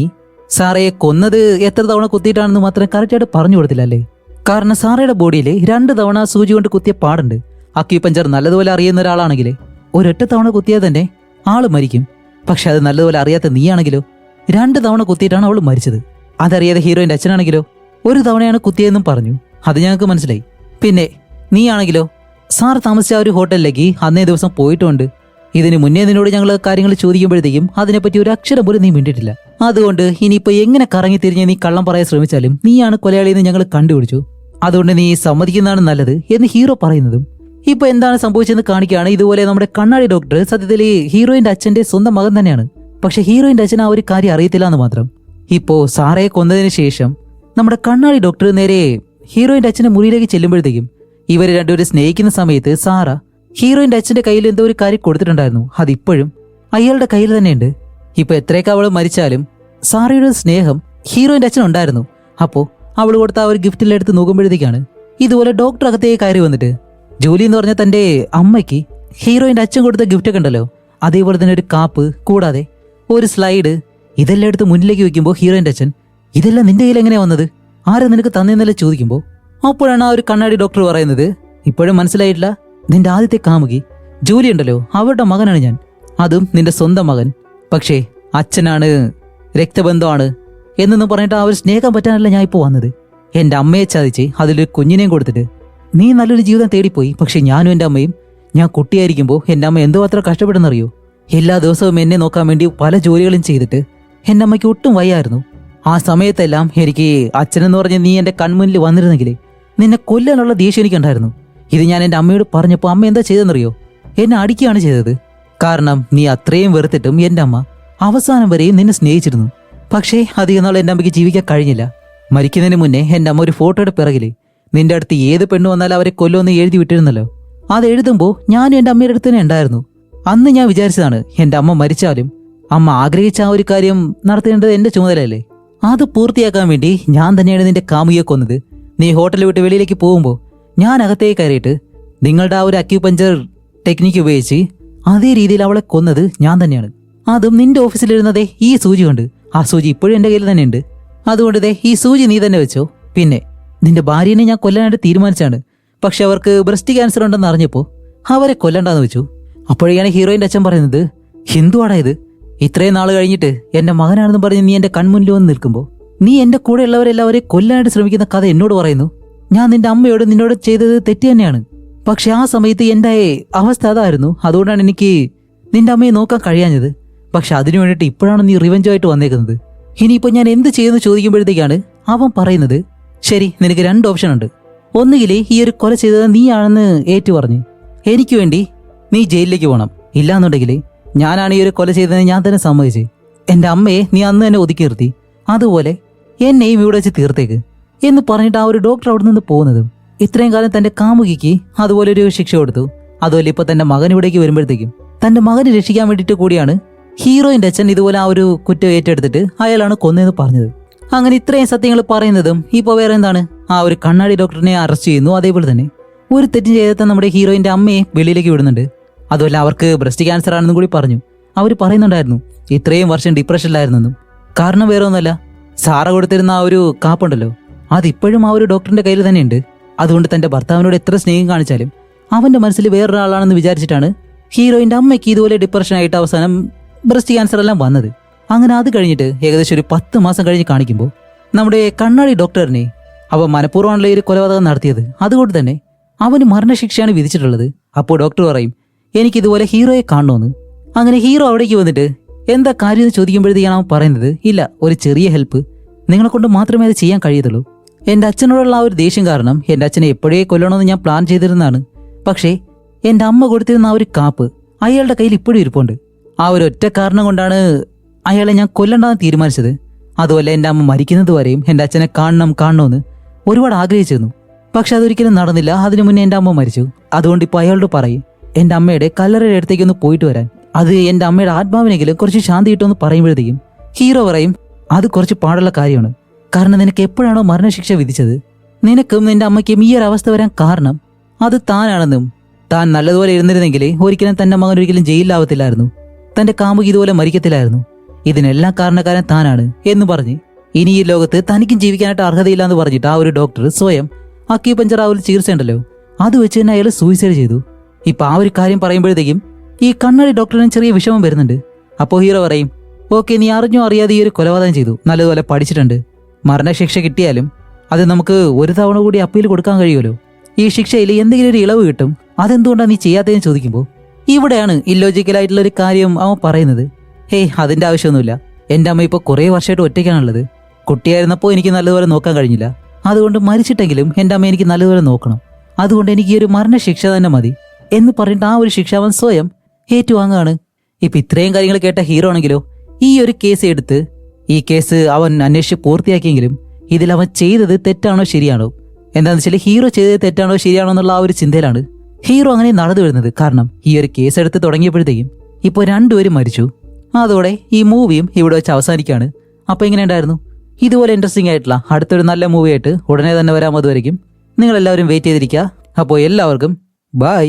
സാറയെ കൊന്നത് എത്ര തവണ കുത്തിയിട്ടാണെന്ന് മാത്രം കറക്റ്റായിട്ട് പറഞ്ഞു കൊടുത്തില്ല അല്ലേ? കാരണം സാറയുടെ ബോഡിയിൽ 2 തവണ സൂചി കൊണ്ട് കുത്തിയ പാടുണ്ട്. അക്യുപഞ്ചർ നല്ലതുപോലെ അറിയുന്ന ഒരാളാണെങ്കിൽ ഒരൊറ്റ തവണ കുത്തിയാൽ തന്നെ ആള് മരിക്കും. പക്ഷെ അത് നല്ലതുപോലെ അറിയാത്ത നീയാണെങ്കിലോ 2 തവണ കുത്തിയിട്ടാണ് അവൾ മരിച്ചത്. അതറിയാതെ ഹീറോയിന്റെ അച്ഛനാണെങ്കിലോ 1 തവണയാണ് കുത്തിയതെന്നും പറഞ്ഞു. അത് ഞങ്ങൾക്ക് മനസ്സിലായി. പിന്നെ നീ ആണെങ്കിലോ സാർ താമസിച്ച ആ ഒരു ഹോട്ടലിലേക്ക് അന്നേ ദിവസം പോയിട്ടുമുണ്ട്. ഇതിന് മുന്നേ നിന്നോട് ഞങ്ങൾ കാര്യങ്ങൾ ചോദിക്കുമ്പോഴത്തേക്കും അതിനെപ്പറ്റി ഒരു അക്ഷരം പോലും നീ മിണ്ടിട്ടില്ല. അതുകൊണ്ട് ഇനിയിപ്പോ എങ്ങനെ കറങ്ങി തിരിഞ്ഞ് നീ കള്ളം പറയാൻ ശ്രമിച്ചാലും നീയാണ് കൊലയാളിയെന്ന് ഞങ്ങൾ കണ്ടുപിടിച്ചു. അതുകൊണ്ട് നീ സമ്മതിക്കുന്നതാണ് നല്ലത് എന്ന് ഹീറോ പറയുന്നതും ഇപ്പൊ എന്താണ് സംഭവിച്ചെന്ന് കാണിക്കുകയാണ്. ഇതുപോലെ നമ്മുടെ കണ്ണാടി ഡോക്ടർ സത്യത്തിൽ ഹീറോയിന്റെ അച്ഛന്റെ സ്വന്തം മകൻ തന്നെയാണ്. പക്ഷെ ഹീറോയിന്റെ അച്ഛൻ ആ ഒരു കാര്യം അറിയത്തില്ല എന്ന് മാത്രം. ഇപ്പോ സാറയെ കൊന്നതിന് ശേഷം നമ്മുടെ കണ്ണാടി ഡോക്ടർ നേരെ ഹീറോയിന്റെ അച്ഛന്റെ മുറിയിലേക്ക് ചെല്ലുമ്പോഴത്തേക്കും ഇവര് രണ്ടുപേരും സ്നേഹിക്കുന്ന സമയത്ത് സാറ ഹീറോയിന്റെ അച്ഛന്റെ കയ്യിൽ എന്തോ ഒരു കാര്യം കൊടുത്തിട്ടുണ്ടായിരുന്നു. അതിപ്പോഴും അയാളുടെ കയ്യിൽ തന്നെയുണ്ട്. ഇപ്പൊ എത്രയൊക്കെ അവള് മരിച്ചാലും സാറയുടെ സ്നേഹം ഹീറോയിന്റെ അച്ഛൻ ഉണ്ടായിരുന്നു. അപ്പോ അവള് കൊടുത്ത ആ ഒരു ഗിഫ്റ്റിലെടുത്ത് നോക്കുമ്പോഴത്തേക്കാണ് ഇതുപോലെ ഡോക്ടർ അകത്തേക്ക് കയറി വന്നിട്ട് ജൂലി എന്ന് പറഞ്ഞ തന്റെ അമ്മയ്ക്ക് ഹീറോയിന്റെ അച്ഛൻ കൊടുത്ത ഗിഫ്റ്റ് ഒക്കെ ഉണ്ടല്ലോ, അതേപോലെ തന്നെ ഒരു കാപ്പ് കൂടാതെ ഒരു സ്ലൈഡ് ഇതെല്ലാം എടുത്ത് മുന്നിലേക്ക് വെക്കുമ്പോൾ ഹീറോയിന്റെ അച്ഛൻ, ഇതെല്ലാം നിന്റെ കയ്യിൽ എങ്ങനെയാ വന്നത്? ആരാ നിനക്ക് തന്നെന്നല്ലേ ചോദിക്കുമ്പോൾ അപ്പോഴാണ് ആ ഒരു കണ്ണാടി ഡോക്ടർ പറയുന്നത്, ഇപ്പോഴും മനസ്സിലായിട്ടില്ല, നിന്റെ ആദ്യത്തെ കാമുകി ജൂലി ഉണ്ടല്ലോ അവരുടെ മകനാണ് ഞാൻ, അതും നിന്റെ സ്വന്തം മകൻ. പക്ഷേ അച്ഛനാണ്, രക്തബന്ധമാണ് എന്നൊന്നും പറഞ്ഞിട്ട് ആ ഒരു സ്നേഹം പറ്റാനല്ല ഞാൻ ഇപ്പോൾ വന്നത്. എന്റെ അമ്മയെ ചതിച്ച് അതിലൊരു കുഞ്ഞിനെയും കൊടുത്തിട്ട് നീ നല്ലൊരു ജീവിതം തേടിപ്പോയി. പക്ഷെ ഞാനും എൻ്റെ അമ്മയും, ഞാൻ കുട്ടിയായിരിക്കുമ്പോൾ എൻ്റെ അമ്മ എന്തോ അത്ര കഷ്ടപ്പെടുന്നറിയോ? എല്ലാ ദിവസവും എന്നെ നോക്കാൻ വേണ്ടി പല ജോലികളും ചെയ്തിട്ട് എൻ്റെ അമ്മയ്ക്ക് ഒട്ടും വയ്യായിരുന്നു. ആ സമയത്തെല്ലാം എനിക്ക് അച്ഛനെന്ന് പറഞ്ഞ് നീ എൻ്റെ കൺമുന്നിൽ വന്നിരുന്നെങ്കിൽ നിന്നെ കൊല്ലാനുള്ള ദേഷ്യം എനിക്കുണ്ടായിരുന്നു. ഇത് ഞാൻ എൻ്റെ അമ്മയോട് പറഞ്ഞപ്പോൾ അമ്മ എന്താ ചെയ്തെന്നറിയോ? എന്നെ അടിക്കുകയാണ് ചെയ്തത്. കാരണം നീ അത്രയും വെറുത്തിട്ടും എൻ്റെ അമ്മ അവസാനം വരെയും നിന്നെ സ്നേഹിച്ചിരുന്നു. പക്ഷേ അധികം നാൾ എൻ്റെ അമ്മയ്ക്ക് ജീവിക്കാൻ കഴിഞ്ഞില്ല. മരിക്കുന്നതിന് മുന്നേ എൻ്റെ അമ്മ ഒരു ഫോട്ടോയുടെ പിറകിൽ നിന്റെ അടുത്ത് ഏത് പെണ്ണു വന്നാലും അവരെ കൊല്ലുമെന്ന് എഴുതി വിട്ടിരുന്നല്ലോ. അത് എഴുതുമ്പോൾ ഞാനും എൻ്റെ അമ്മയുടെ അടുത്ത് തന്നെ ഉണ്ടായിരുന്നു. അന്ന് ഞാൻ വിചാരിച്ചതാണ് എൻ്റെ അമ്മ മരിച്ചാലും അമ്മ ആഗ്രഹിച്ച ആ ഒരു കാര്യം നടത്തേണ്ടത് എൻ്റെ ചുമതലയല്ലേ. അത് പൂർത്തിയാക്കാൻ വേണ്ടി ഞാൻ തന്നെയാണ് നിന്റെ കാമുകിയെ കൊന്നത്. നീ ഹോട്ടലിൽ വിട്ട് വെളിയിലേക്ക് പോകുമ്പോൾ ഞാൻ അകത്തേക്ക് കയറിയിട്ട് നിങ്ങളുടെ ആ ഒരു അക്യുപഞ്ചർ ടെക്നിക്ക് ഉപയോഗിച്ച് അതേ രീതിയിൽ അവളെ കൊന്നത് ഞാൻ തന്നെയാണ്. അതും നിന്റെ ഓഫീസിലിരുന്നതേ ഈ സൂചി കൊണ്ട്. ആ സൂചി ഇപ്പോഴും എൻ്റെ കയ്യിൽ തന്നെ ഉണ്ട്. അതുകൊണ്ട് ദേ ഈ സൂചി നീ തന്നെ വെച്ചോ. പിന്നെ നിന്റെ ഭാര്യനെ ഞാൻ കൊല്ലാനായിട്ട് തീരുമാനിച്ചാണ്. പക്ഷെ അവർക്ക് ബ്രസ്റ്റ് ക്യാൻസർ ഉണ്ടെന്ന് അറിഞ്ഞപ്പോൾ അവരെ കൊല്ലണ്ടെന്ന് വെച്ചു. അപ്പോഴേക്കാണ് ഹീറോയിൻ്റെ അച്ഛൻ പറയുന്നത്, ഹിന്ദുവാടാ ഇത്. ഇത്രയും നാൾ കഴിഞ്ഞിട്ട് എൻ്റെ മകനാണെന്ന് പറഞ്ഞ് നീ എൻ്റെ കൺമുന്നിൽ വന്ന് നിൽക്കുമ്പോൾ നീ എൻ്റെ കൂടെ ഉള്ളവരെല്ലാവരെയും കൊല്ലാനായിട്ട് ശ്രമിക്കുന്ന കഥ എന്നോട് പറയുന്നു. ഞാൻ നിന്റെ അമ്മയോട് നിന്നോട് ചെയ്തത് തെറ്റ് തന്നെയാണ്. പക്ഷെ ആ സമയത്ത് എൻ്റെ അവസ്ഥ അതായിരുന്നു. അതുകൊണ്ടാണ് എനിക്ക് നിന്റെ അമ്മയെ നോക്കാൻ കഴിയാഞ്ഞത്. പക്ഷെ അതിനു വേണ്ടിയിട്ട് ഇപ്പോഴാണ് നീ റിവെഞ്ചായിട്ട് വന്നേക്കുന്നത്. ഇനിയിപ്പോൾ ഞാൻ എന്ത് ചെയ്യുമെന്ന് ചോദിക്കുമ്പോഴത്തേക്കാണ് അവൻ പറയുന്നത്, ശരി, നിനക്ക് 2 ഓപ്ഷൻ ഉണ്ട്. ഒന്നുകിൽ ഈ ഒരു കൊല ചെയ്തത് നീയാണെന്ന് ഏറ്റു പറഞ്ഞ് എനിക്ക് വേണ്ടി നീ ജയിലിലേക്ക് പോകണം. ഇല്ലാന്നുണ്ടെങ്കിൽ ഞാനാണ് ഈ ഒരു കൊല ചെയ്തതെന്ന് ഞാൻ തന്നെ സമ്മതിച്ച് എൻ്റെ അമ്മയെ നീ അന്ന് തന്നെ ഒതുക്കി നിർത്തി. അതുപോലെ എന്നെയും ഇവിടെ വെച്ച് തീർത്തേക്ക് എന്ന് പറഞ്ഞിട്ട് ആ ഒരു ഡോക്ടർ അവിടെ നിന്ന് പോകുന്നതും ഇത്രയും കാലം തന്റെ കാമുകിക്ക് അതുപോലെ ഒരു ശിക്ഷ കൊടുത്തു. അതുപോലെ ഇപ്പൊ തന്റെ മകൻ ഇവിടേക്ക് വരുമ്പോഴത്തേക്കും തന്റെ മകനെ രക്ഷിക്കാൻ വേണ്ടിയിട്ട് കൂടിയാണ് ഹീറോയിന്റെ അച്ഛൻ ഇതുപോലെ ആ ഒരു കുറ്റം ഏറ്റെടുത്തിട്ട് അയാളാണ് കൊന്നതെന്ന് പറഞ്ഞത്. അങ്ങനെ ഇത്രയും സത്യങ്ങൾ പറയുന്നതും ഇപ്പോൾ വേറെ എന്താണ്, ആ ഒരു കണ്ണാടി ഡോക്ടറിനെ അറസ്റ്റ് ചെയ്യുന്നു. അതേപോലെ തന്നെ ഒരു തെറ്റും ചെയ്താൽ നമ്മുടെ ഹീറോയിന്റെ അമ്മയെ വെളിയിലേക്ക് വിടുന്നുണ്ട്. അതുപോലെ അവർക്ക് ബ്രസ്റ്റ് ക്യാൻസർ ആണെന്നും കൂടി പറഞ്ഞു. അവർ പറയുന്നുണ്ടായിരുന്നു ഇത്രയും വർഷം ഡിപ്രഷനിലായിരുന്നെന്നും. കാരണം വേറെ ഒന്നുമല്ല, സാറ കൊടുത്തിരുന്ന ആ ഒരു കാപ്പുണ്ടല്ലോ അതിപ്പോഴും ആ ഒരു ഡോക്ടറിന്റെ കയ്യിൽ തന്നെ ഉണ്ട്. അതുകൊണ്ട് തന്റെ ഭർത്താവിനോട് എത്ര സ്നേഹം കാണിച്ചാലും അവന്റെ മനസ്സിൽ വേറൊരാളാണെന്ന് വിചാരിച്ചിട്ടാണ് ഹീറോയിന്റെ അമ്മയ്ക്ക് ഇതുപോലെ ഡിപ്രഷനായിട്ട് അവസാനം ബ്രസ്റ്റ് ക്യാൻസർ എല്ലാം വന്നത്. അങ്ങനെ അത് കഴിഞ്ഞിട്ട് ഏകദേശം ഒരു 10 മാസം കഴിഞ്ഞ് കാണിക്കുമ്പോൾ നമ്മുടെ കണ്ണാടി ഡോക്ടറിനെ അവൻ മനഃപൂർവ്വമാണല്ലോ ഈ ഒരു കൊലപാതകം നടത്തിയത്. അതുകൊണ്ട് തന്നെ അവന് മരണശിക്ഷയാണ് വിധിച്ചിട്ടുള്ളത്. അപ്പോൾ ഡോക്ടർ പറയും എനിക്കിതുപോലെ ഹീറോയെ കാണണമെന്ന്. അങ്ങനെ ഹീറോ അവിടേക്ക് വന്നിട്ട് എന്താ കാര്യം എന്ന് ചോദിക്കുമ്പോഴത്തേക്കാണ് അവൻ പറയുന്നത്, ഇല്ല, ഒരു ചെറിയ ഹെൽപ്പ്, നിങ്ങളെ കൊണ്ട് മാത്രമേ അത് ചെയ്യാൻ കഴിയത്തുള്ളൂ. എൻ്റെ അച്ഛനോടുള്ള ആ ഒരു ദേഷ്യം കാരണം എൻ്റെ അച്ഛനെ എപ്പോഴേ കൊല്ലണമെന്ന് ഞാൻ പ്ലാൻ ചെയ്തിരുന്നതാണ്. പക്ഷേ എൻ്റെ അമ്മ കൊടുത്തിരുന്ന ആ ഒരു കാപ്പ് അയാളുടെ കയ്യിൽ ഇപ്പോഴും ഇരിപ്പുണ്ട്. ആ ഒരു ഒറ്റ കാരണം കൊണ്ടാണ് അയാളെ ഞാൻ കൊല്ലണ്ടെന്ന് തീരുമാനിച്ചത്. അതുപോലെ എൻ്റെ അമ്മ മരിക്കുന്നത് വരെയും എൻ്റെ അച്ഛനെ കാണണമെന്ന് ഒരുപാട് ആഗ്രഹിച്ചിരുന്നു. പക്ഷെ അതൊരിക്കലും നടന്നില്ല. അതിനു മുന്നേ എൻ്റെ അമ്മ മരിച്ചു. അതുകൊണ്ട് ഇപ്പോൾ അയാളോട് പറയും എൻ്റെ അമ്മയുടെ കല്ലറയുടെ അടുത്തേക്കൊന്ന് പോയിട്ട് വരാൻ. അത് എൻ്റെ അമ്മയുടെ ആത്മാവിനെങ്കിലും കുറച്ച് ശാന്തി കിട്ടുമെന്ന് പറയുമ്പോഴത്തേക്കും ഹീറോ പറയും അത് കുറച്ച് പാടുള്ള കാര്യമാണ്. കാരണം നിനക്ക് എപ്പോഴാണോ മരണശിക്ഷ വിധിച്ചത് നിനക്കും നിന്റെ അമ്മയ്ക്കും ഈ ഒരു അവസ്ഥ വരാൻ കാരണം അത് താനാണെന്നും താൻ നല്ലതുപോലെ ഇരുന്നിരുന്നെങ്കിൽ ഒരിക്കലും തന്റെ മകൻ ഒരിക്കലും ജയിലിലാവത്തില്ലായിരുന്നു, തന്റെ കാമുകി ഇതുപോലെ മരിക്കത്തില്ലായിരുന്നു. ഇതിനെല്ലാം കാരണക്കാരൻ താനാണ് എന്ന് പറഞ്ഞ് ഇനി ഈ ലോകത്ത് തനിക്കും ജീവിക്കാനായിട്ട് അർഹതയില്ല എന്ന് പറഞ്ഞിട്ട് ആ ഒരു ഡോക്ടർ സ്വയം അക്യുപഞ്ചർ ആ ഒരു ചികിത്സ ഉണ്ടല്ലോ അത് വെച്ച് തന്നെ അയാൾ സൂയിസൈഡ് ചെയ്തു. ഇപ്പൊ ആ ഒരു കാര്യം പറയുമ്പോഴത്തേക്കും ഈ കണ്ണാടി ഡോക്ടറിന് ചെറിയ വിഷമം വരുന്നുണ്ട്. അപ്പോൾ ഹീറോ പറയും ഓക്കെ, നീ അറിഞ്ഞോ അറിയാതെ ഈ ഒരു കൊലപാതകം ചെയ്തു, നല്ലതുപോലെ പഠിച്ചിട്ടുണ്ട്, മരണശിക്ഷ കിട്ടിയാലും അത് നമുക്ക് ഒരു തവണ കൂടി അപ്പീൽ കൊടുക്കാൻ കഴിയുമല്ലോ, ഈ ശിക്ഷയിൽ എന്തെങ്കിലും ഒരു ഇളവ് കിട്ടും, അതെന്തുകൊണ്ടാണ് നീ ചെയ്യാത്തതെന്ന് ചോദിക്കുമ്പോൾ ഇവിടെയാണ് ഇല്ലോജിക്കലായിട്ടുള്ള ഒരു കാര്യം അവൻ പറയുന്നത്. ഹേയ്, അതിന്റെ ആവശ്യമൊന്നുമില്ല, എൻ്റെ അമ്മ ഇപ്പോൾ കുറേ വർഷമായിട്ട് ഒറ്റയ്ക്കാണുള്ളത്. കുട്ടിയായിരുന്നപ്പോൾ എനിക്ക് നല്ലതുപോലെ നോക്കാൻ കഴിഞ്ഞില്ല. അതുകൊണ്ട് മരിച്ചിട്ടെങ്കിലും എൻ്റെ അമ്മ എനിക്ക് നല്ലതുപോലെ നോക്കണം. അതുകൊണ്ട് എനിക്ക് ഈ ഒരു മരണശിക്ഷ തന്നെ മതി എന്ന് പറഞ്ഞിട്ട് ആ ഒരു ശിക്ഷ അവൻ സ്വയം ഏറ്റുവാങ്ങുകയാണ്. ഇപ്പൊ ഇത്രയും കാര്യങ്ങൾ കേട്ട ഹീറോ ആണെങ്കിലോ ഈ ഒരു കേസ് എടുത്ത് ഈ കേസ് അവൻ അന്വേഷിച്ച് പൂർത്തിയാക്കിയെങ്കിലും ഇതിൽ അവൻ ചെയ്തത് തെറ്റാണോ ശരിയാണോ, എന്താണെന്ന് വെച്ചാൽ ഹീറോ ചെയ്തത് തെറ്റാണോ ശരിയാണോ എന്നുള്ള ആ ഒരു ചിന്തയിലാണ് ഹീറോ അങ്ങനെ നടന്നു വരുന്നത്. കാരണം ഈ ഒരു കേസ് എടുത്ത് തുടങ്ങിയപ്പോഴത്തേക്കും ഇപ്പോൾ 2 പേരും മരിച്ചു. അതോടെ ഈ മൂവിയും ഇവിടെ വെച്ച് അവസാനിക്കുകയാണ്. അപ്പോൾ എങ്ങനെ ഉണ്ടായിരുന്നു? ഇതുപോലെ ഇൻട്രസ്റ്റിംഗ് ആയിട്ടുള്ള അടുത്തൊരു നല്ല മൂവി ആയിട്ട് ഉടനെ തന്നെ വരാം. അതുവരെയും നിങ്ങളെല്ലാവരും വെയിറ്റ് ചെയ്തിരിക്കുക. അപ്പോൾ എല്ലാവർക്കും ബൈ.